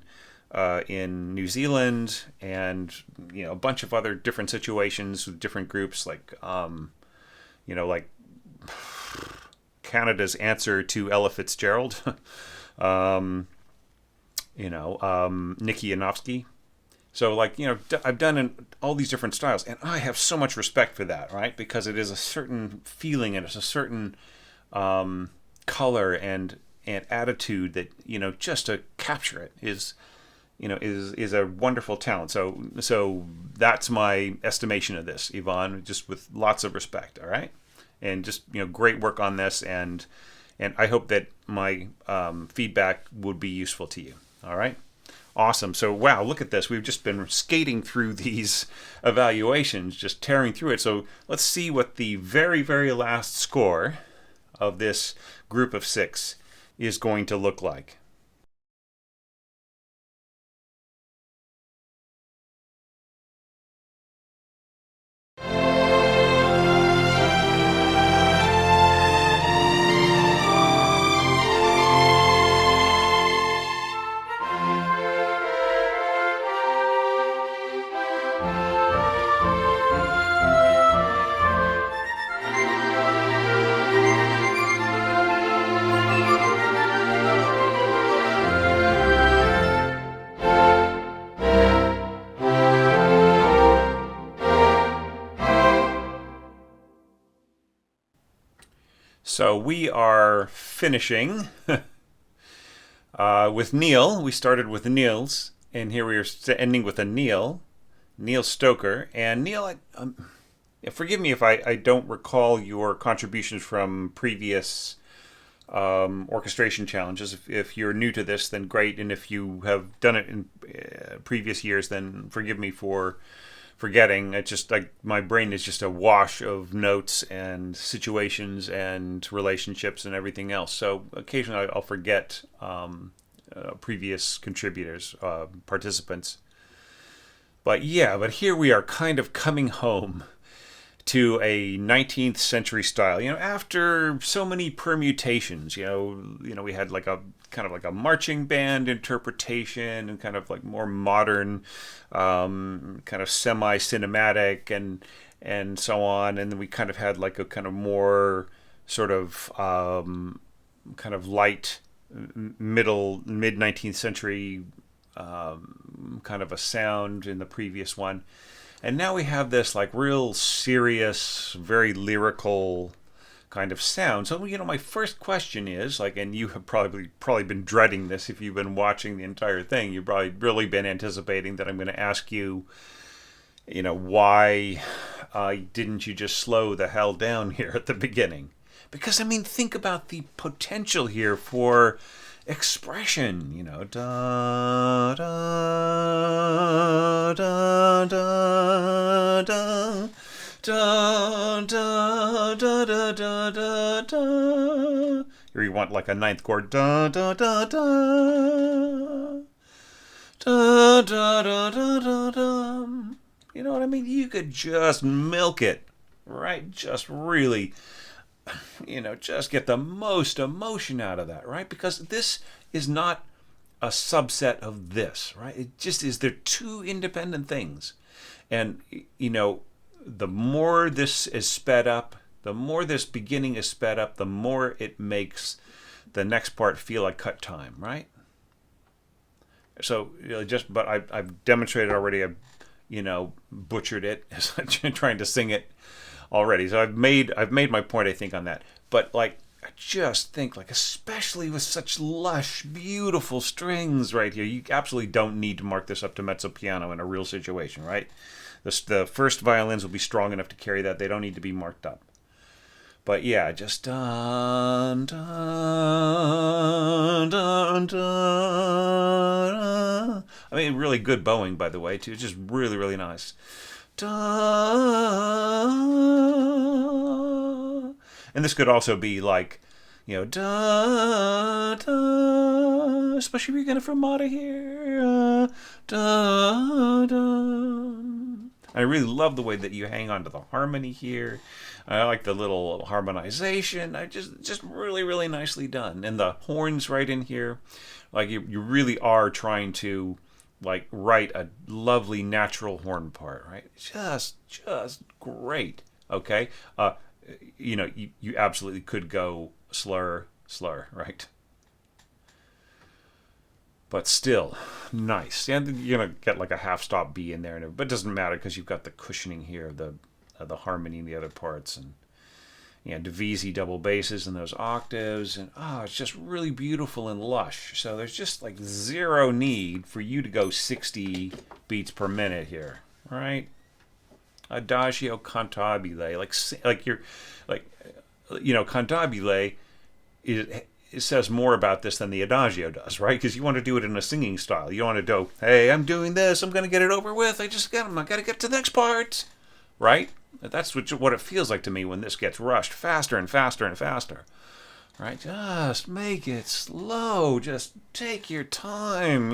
Speaker 2: New Zealand, and a bunch of other different situations with different groups, like like Canada's answer to Ella Fitzgerald, Nikki Yanofsky. So, I've done all these different styles, and I have so much respect for that, right? Because it is a certain feeling and it's a certain color and attitude that just to capture it is a wonderful talent. So that's my estimation of this, Yvonne, just with lots of respect. All right, and just great work on this, and I hope that my feedback would be useful to you. All right. Awesome. So, wow, look at this. We've just been skating through these evaluations, just tearing through it. So let's see what the very, very last score of this group of 6 is going to look like. So we are finishing with Neil. We started with Niels, and here we are ending with a Neil. Neil Stoker. And Neil, forgive me if I don't recall your contributions from previous orchestration challenges. If you're new to this, then great. And if you have done it in previous years, then forgive me for forgetting. It's just like my brain is just a wash of notes and situations and relationships and everything else. So occasionally I'll forget previous contributors, participants. But yeah, but here we are kind of coming home to a 19th century style. After so many permutations, we had like a kind of like a marching band interpretation and kind of like more modern, kind of semi-cinematic and so on, and then we kind of had like a kind of more sort of kind of light mid 19th century kind of a sound in the previous one. And now we have this like real serious, very lyrical kind of sound. So, my first question is like, and you have probably been dreading this if you've been watching the entire thing. You've probably really been anticipating that I'm going to ask you, why didn't you just slow the hell down here at the beginning? Because, think about the potential here for expression, da da da da da da da da da da da da. Here you want like a ninth chord, da da da da da da da da da da. You know what I mean? You could just milk it, right? Just really, just get the most emotion out of that, right? Because this is not a subset of this, right? It just is, they're two independent things. And, the more this is sped up, the more this beginning is sped up, the more it makes the next part feel like cut time, right? So, but I've demonstrated already, I've, butchered it as I'm trying to sing it already. So I've made my point, I think, on that. But like, I just think, like, especially with such lush, beautiful strings right here, you absolutely don't need to mark this up to mezzo piano in a real situation, right? The first violins will be strong enough to carry that. They don't need to be marked up. But yeah, just dun dun dun dun. Really good bowing, by the way, too. It's just really, really nice. Dun. And this could also be like, da da. Especially if you're gonna fermata here. Da da. I really love the way that you hang on to the harmony here. I like the little harmonization. Just really, really nicely done. And the horns right in here, like you really are trying to like write a lovely natural horn part, right? Just great. Okay, you absolutely could go slur, right? But still, nice. And you're gonna get like a half stop B in there, but it doesn't matter because you've got the cushioning here of the harmony in the other parts, and divisi double basses and those octaves, and it's just really beautiful and lush. So there's just like zero need for you to go 60 beats per minute here, right? Adagio cantabile, like you're like, cantabile it says more about this than the adagio does, right? Because you want to do it in a singing style. You don't want to go, hey, I'm doing this, I'm going to get it over with, I got to get to the next part, right? That's what it feels like to me when this gets rushed faster and faster and faster, right? Just make it slow. Just take your time,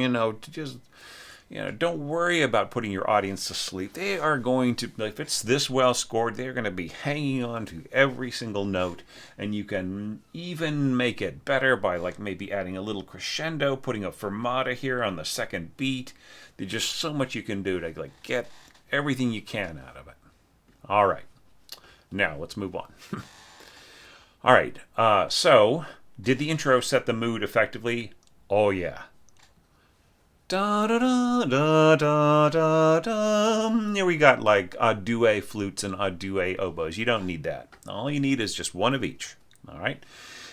Speaker 2: don't worry about putting your audience to sleep. They are going to, if it's this well scored, they're going to be hanging on to every single note, and you can even make it better by like maybe adding a little crescendo, putting a fermata here on the second beat. There's just so much you can do to like get everything you can out of it. All right, now let's move on. All right, so did the intro set the mood effectively? Oh yeah. Da da da da da da da. Here we got like a duet flutes and a duet oboes. You don't need that. All you need is just one of each. All right.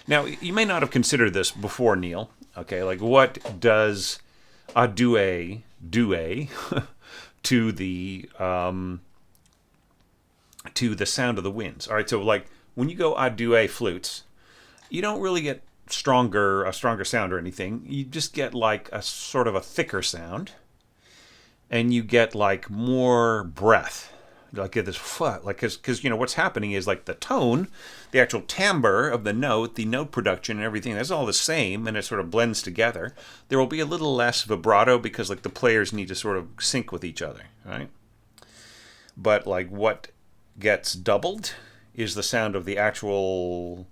Speaker 2: Now you may not have considered this before, Neil. Okay, like what does a duet to the sound of the winds. All right, so like when you go a due flutes, you don't really get a stronger sound or anything. You just get like a sort of a thicker sound, and you get like more breath. Like get this because what's happening is like the tone, the actual timbre of the note production and everything, that's all the same, and it sort of blends together. There will be a little less vibrato because like the players need to sort of sync with each other, right? But like what gets doubled is the sound of the actual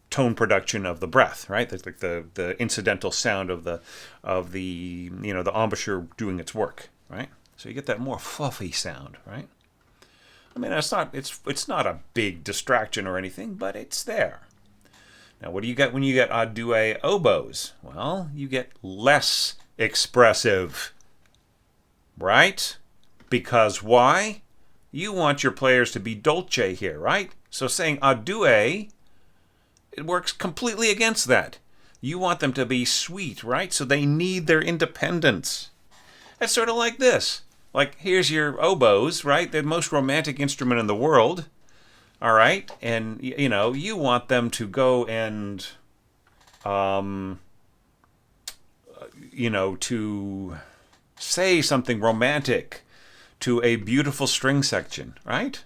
Speaker 2: tone production of the breath, right? That's like the incidental sound of the the embouchure doing its work, right? So you get that more fluffy sound, right? I mean, it's not a big distraction or anything, but it's there. Now, what do you get when you get a due oboes? Well, you get less expressive, right? Because why? You want your players to be dolce here, right? So saying a due, it works completely against that. You want them to be sweet, right? So they need their independence. It's sort of like this. Like, here's your oboes, right? The most romantic instrument in the world, all right? And, you want them to go and, to say something romantic to a beautiful string section, right?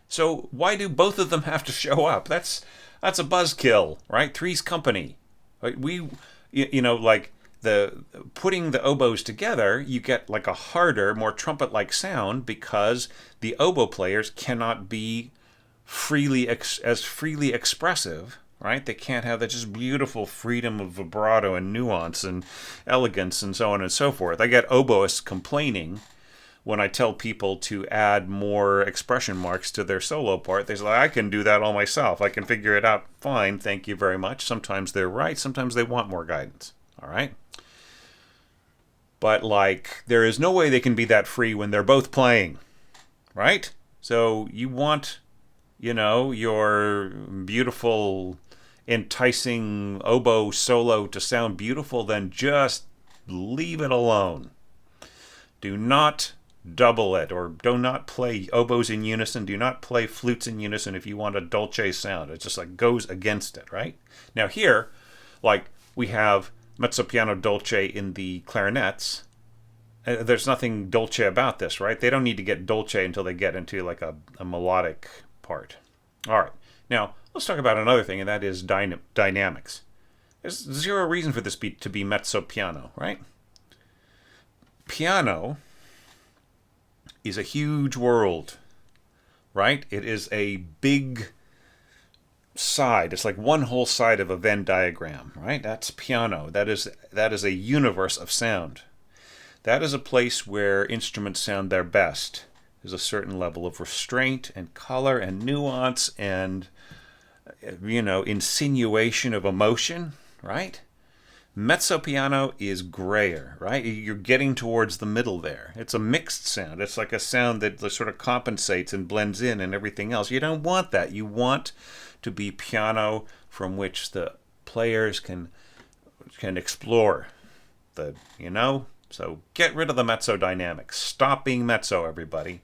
Speaker 2: So why do both of them have to show up? That's a buzzkill, right? Three's Company. Right? Like the putting the oboes together, you get like a harder, more trumpet-like sound because the oboe players cannot be freely expressive, right? They can't have that just beautiful freedom of vibrato and nuance and elegance and so on and so forth. I get oboists complaining when I tell people to add more expression marks to their solo part. They say, I can do that all myself. I can figure it out fine, thank you very much. Sometimes they're right, sometimes they want more guidance, all right? But, like, there is no way they can be that free when they're both playing, right? So you want, your beautiful, enticing oboe solo to sound beautiful, then just leave it alone. Do not double it, or do not play oboes in unison. Do not play flutes in unison if you want a dolce sound. It just like goes against it, right? Now here, like we have mezzo piano dolce in the clarinets. There's nothing dolce about this, right? They don't need to get dolce until they get into like a melodic part. All right. Now, let's talk about another thing, and that is dynamics. There's zero reason for this to be mezzo piano, right? Piano is a huge world, right? It is a big side. It's like one whole side of a Venn diagram, right? That's piano. That is a universe of sound. That is a place where instruments sound their best. There's a certain level of restraint and color and nuance and, insinuation of emotion, right? Mezzo piano is grayer, right? You're getting towards the middle there. It's a mixed sound. It's like a sound that sort of compensates and blends in and everything else. You don't want that. You want to be piano from which the players can explore So get rid of the mezzo dynamics. Stop being mezzo, everybody.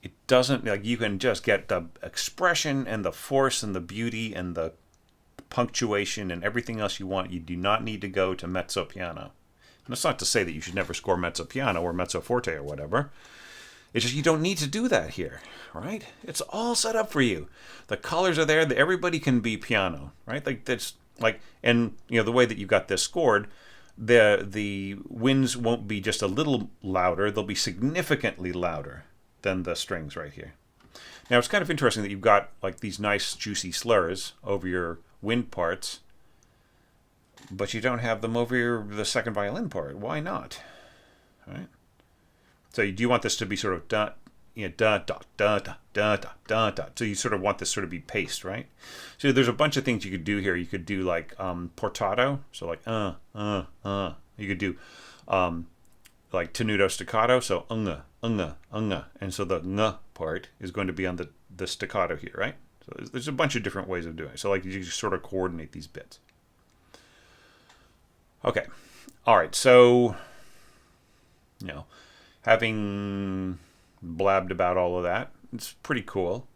Speaker 2: It doesn't, you can just get the expression and the force and the beauty and the punctuation and everything else you want. You do not need to go to mezzo piano. And that's not to say that you should never score mezzo piano or mezzo forte or whatever. It's just you don't need to do that here, right? It's all set up for you. The colors are there. Everybody can be piano, right? And the way that you got this scored, the winds won't be just a little louder. They'll be significantly louder than the strings right here. Now it's kind of interesting that you've got like these nice juicy slurs over your wind parts, but you don't have them over the second violin part. Why not? All right. So do you want this to be sort of da da da da da da da da? So you sort of want this sort of be paced, right? So there's a bunch of things you could do here. You could do like portato, so like You could do like tenuto staccato, so and so the ng part is going to be on the staccato here, right? So there's a bunch of different ways of doing it. So like you just sort of coordinate these bits. Okay. All right. So, having blabbed about all of that, it's pretty cool.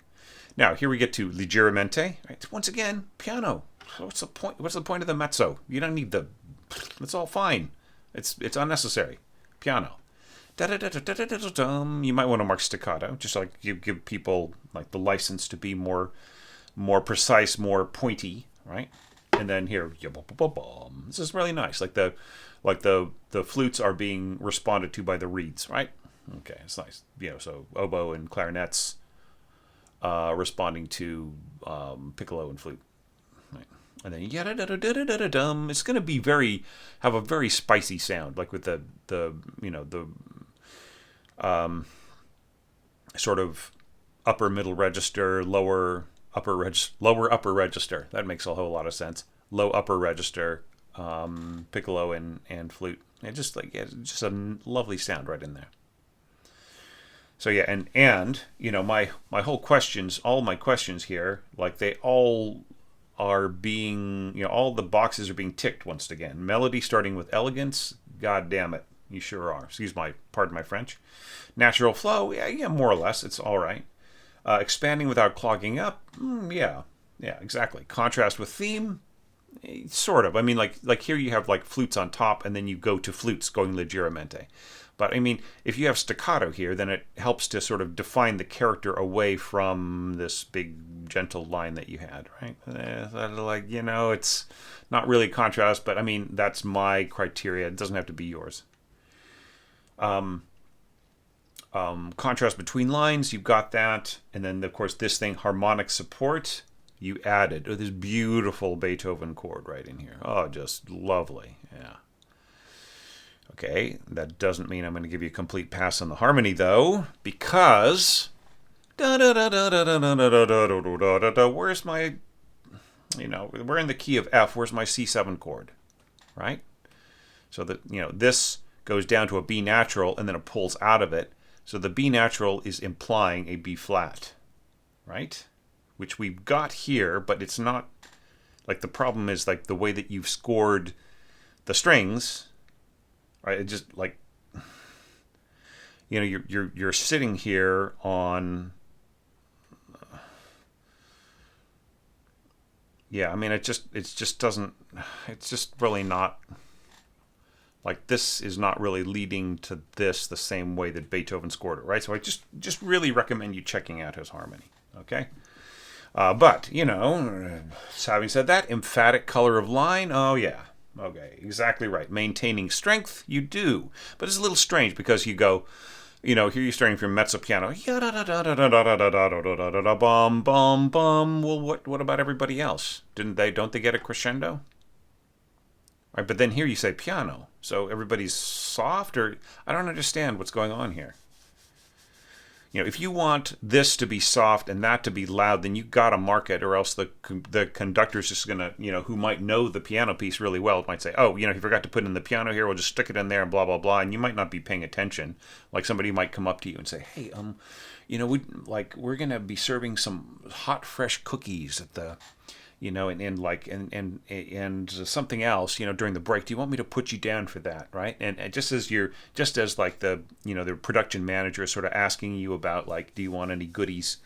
Speaker 2: Now, here we get to leggermente. Right? Once again, piano. What's the point? What's the point of the mezzo? You don't need the... It's all fine. It's unnecessary. Piano. You might want to mark staccato, just like you give people like the license to be more precise, more pointy, right? And then here, this is really nice. Like the flutes are being responded to by the reeds, right? Okay, it's nice. So oboe and clarinets responding to piccolo and flute. Right. And then it's going to have a very spicy sound, like with the sort of upper middle register, lower upper register. That makes a whole lot of sense. Low upper register, piccolo and flute. Just a lovely sound right in there. So yeah, and my whole questions, all my questions here, like they all are being, all the boxes are being ticked once again. Melody starting with elegance, god damn it, you sure are. Pardon my French. Natural flow, yeah, more or less, it's all right. Expanding without clogging up, yeah, exactly. Contrast with theme, sort of. I mean, like here you have like flutes on top, and then you go to flutes going leggermente. But I mean, if you have staccato here, then it helps to sort of define the character away from this big gentle line that you had, right? It's not really contrast, but I mean, that's my criteria. It doesn't have to be yours. Contrast between lines, you've got that. And then, of course, this thing, harmonic support, you added. This beautiful Beethoven chord right in here. Oh, just lovely. Yeah. Okay, that doesn't mean I'm going to give you a complete pass on the harmony, though, because where's my, we're in the key of F. Where's my C7 chord, right? So that, this goes down to a B natural, and then it pulls out of it. So the B natural is implying a B flat, right? Which we've got here, but it's not, like the problem is like the way that you've scored the strings. Right, it just like you're sitting here on I mean it's just really not like this is not really leading to this the same way that Beethoven scored it, right? So I just really recommend you checking out his harmony, okay? But having said that, emphatic color of line, oh yeah. Okay, exactly right. Maintaining strength, you do. But it's a little strange because you go, here you're starting from mezzo piano. Bum, bum, bum. Well, what about everybody else? Don't they get a crescendo? Right, but then here you say piano. So everybody's soft, or I don't understand what's going on here. If you want this to be soft and that to be loud, then you got to mark it, or else the conductor's just going to, who might know the piano piece really well, might say, oh, he forgot to put in the piano here, we'll just stick it in there and blah, blah, blah. And you might not be paying attention. Like somebody might come up to you and say, hey, we're going to be serving some hot, fresh cookies at the, and something else, during the break. Do you want me to put you down for that, right? And just as like the, the production manager is sort of asking you about like, do you want any goodies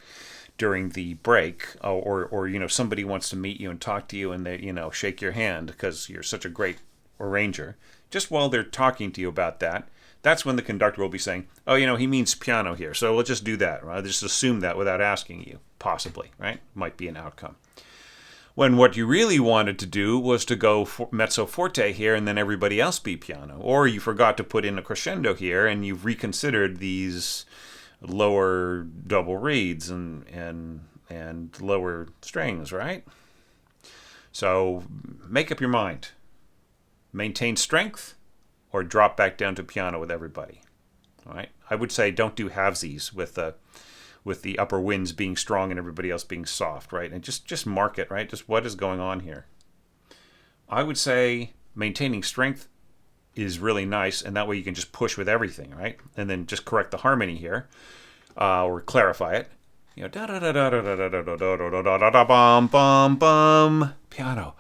Speaker 2: during the break, or somebody wants to meet you and talk to you, and they shake your hand because you're such a great arranger. Just while they're talking to you about that, that's when the conductor will be saying, oh, he means piano here, so we'll just do that, right? Just assume that without asking you, possibly, right? Might be an outcome. When what you really wanted to do was to go mezzo forte here and then everybody else be piano. Or you forgot to put in a crescendo here and you've reconsidered these lower double reeds and lower strings, right? So make up your mind. Maintain strength or drop back down to piano with everybody. All right? I would say don't do halvesies with the upper winds being strong and everybody else being soft, right? And just mark it, right? Just what is going on here. I would say maintaining strength is really nice, and that way you can just push with everything, right? And then just correct the harmony here, or clarify it. Da da da da da da da da da da da da da bum bum bum piano,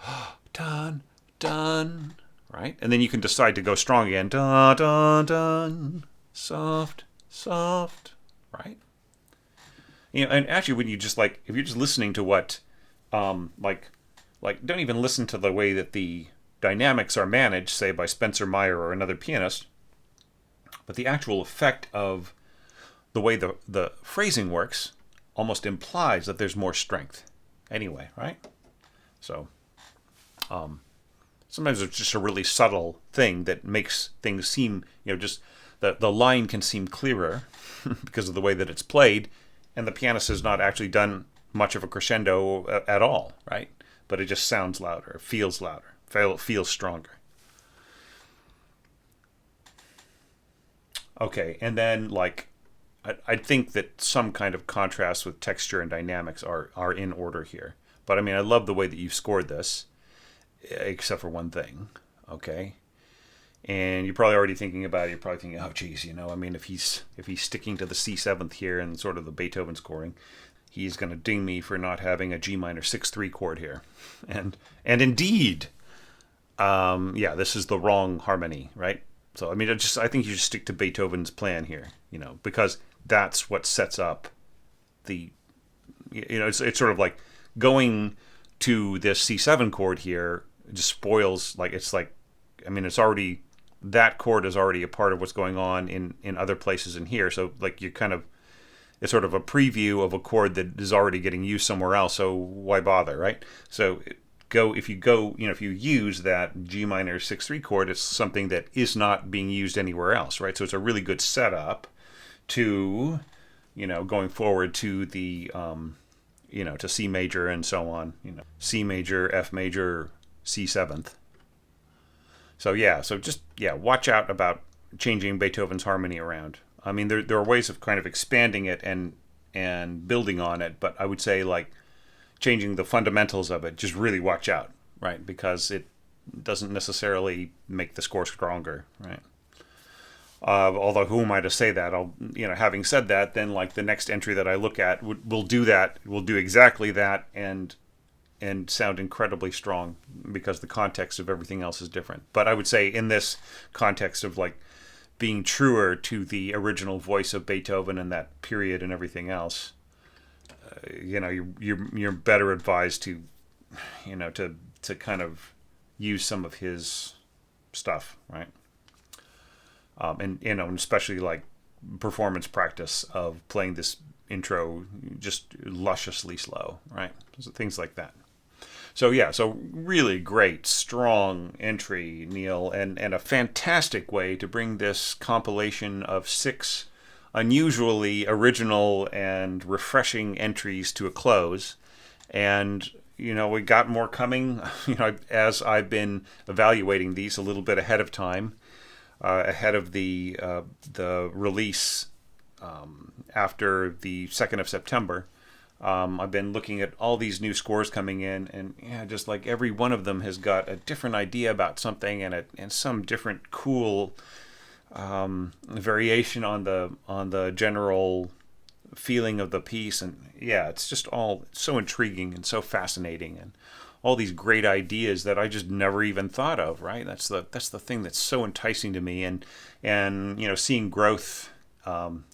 Speaker 2: dun dun, right? And then you can decide to go strong again, dun dun dun. soft, soft, right? And actually, when you just like, if you're just listening to what, like, don't even listen to the way that the dynamics are managed, say by Spencer Myer or another pianist, but the actual effect of the way the phrasing works almost implies that there's more strength. Anyway, right? So, sometimes it's just a really subtle thing that makes things seem, just the line can seem clearer because of the way that it's played, and the pianist has not actually done much of a crescendo at all, right? But it just sounds louder, feels louder, feels stronger. Okay, and then like I think that some kind of contrast with texture and dynamics are in order here. But I mean, I love the way that you've scored this, except for one thing. Okay, and you're probably already thinking about it. You're probably thinking, oh, geez, I mean, if he's sticking to the C7th here and sort of the Beethoven scoring, he's going to ding me for not having a G minor 6/3 chord here, and indeed, yeah, this is the wrong harmony, right? So I mean, I think you just stick to Beethoven's plan here, because that's what sets up the, it's sort of like going to this C7 chord here just spoils, like, it's like, I mean, it's already, that chord is already a part of what's going on in other places in here. So like you kind of, it's sort of a preview of a chord that is already getting used somewhere else. So why bother, right? So if you use that G minor 6/3 chord, it's something that is not being used anywhere else, right? So it's a really good setup to, going forward to the, to C major and so on, C major, F major, C7th. So watch out about changing Beethoven's harmony around. I mean, there are ways of kind of expanding it and building on it, but I would say like changing the fundamentals of it, just really watch out, right? Because it doesn't necessarily make the score stronger, right? Although who am I to say that? Having said that, then like the next entry that I look at will do that, will do exactly that, and sound incredibly strong because the context of everything else is different. But I would say in this context of like being truer to the original voice of Beethoven and that period and everything else, you're better advised to, to kind of use some of his stuff, right? And especially like performance practice of playing this intro just lusciously slow, right? So things like that. So really great, strong entry, Neil, and a fantastic way to bring this compilation of 6 unusually original and refreshing entries to a close. And we got more coming, as I've been evaluating these a little bit ahead of time, ahead of the release after the 2nd of September. I've been looking at all these new scores coming in, and just like every one of them has got a different idea about something and some different cool variation on the general feeling of the piece. And it's just all so intriguing and so fascinating, and all these great ideas that I just never even thought of, right? That's the thing that's so enticing to me, and seeing growth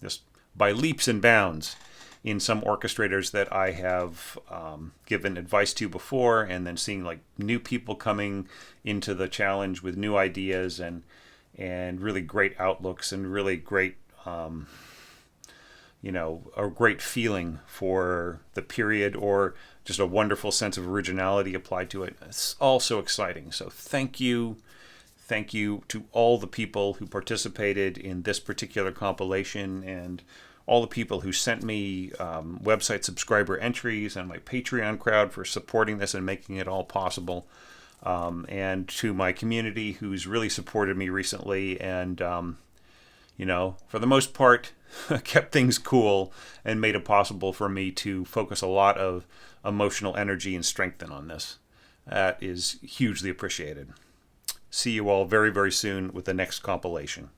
Speaker 2: just by leaps and bounds in some orchestrators that I have given advice to before, and then seeing like new people coming into the challenge with new ideas and really great outlooks and really great a great feeling for the period, or just a wonderful sense of originality applied to it. It's all so exciting. So thank you to all the people who participated in this particular compilation, and all the people who sent me website subscriber entries, and my Patreon crowd for supporting this and making it all possible, and to my community who's really supported me recently and for the most part kept things cool and made it possible for me to focus a lot of emotional energy and strength on this. That is hugely appreciated. See you all very, very soon with the next compilation.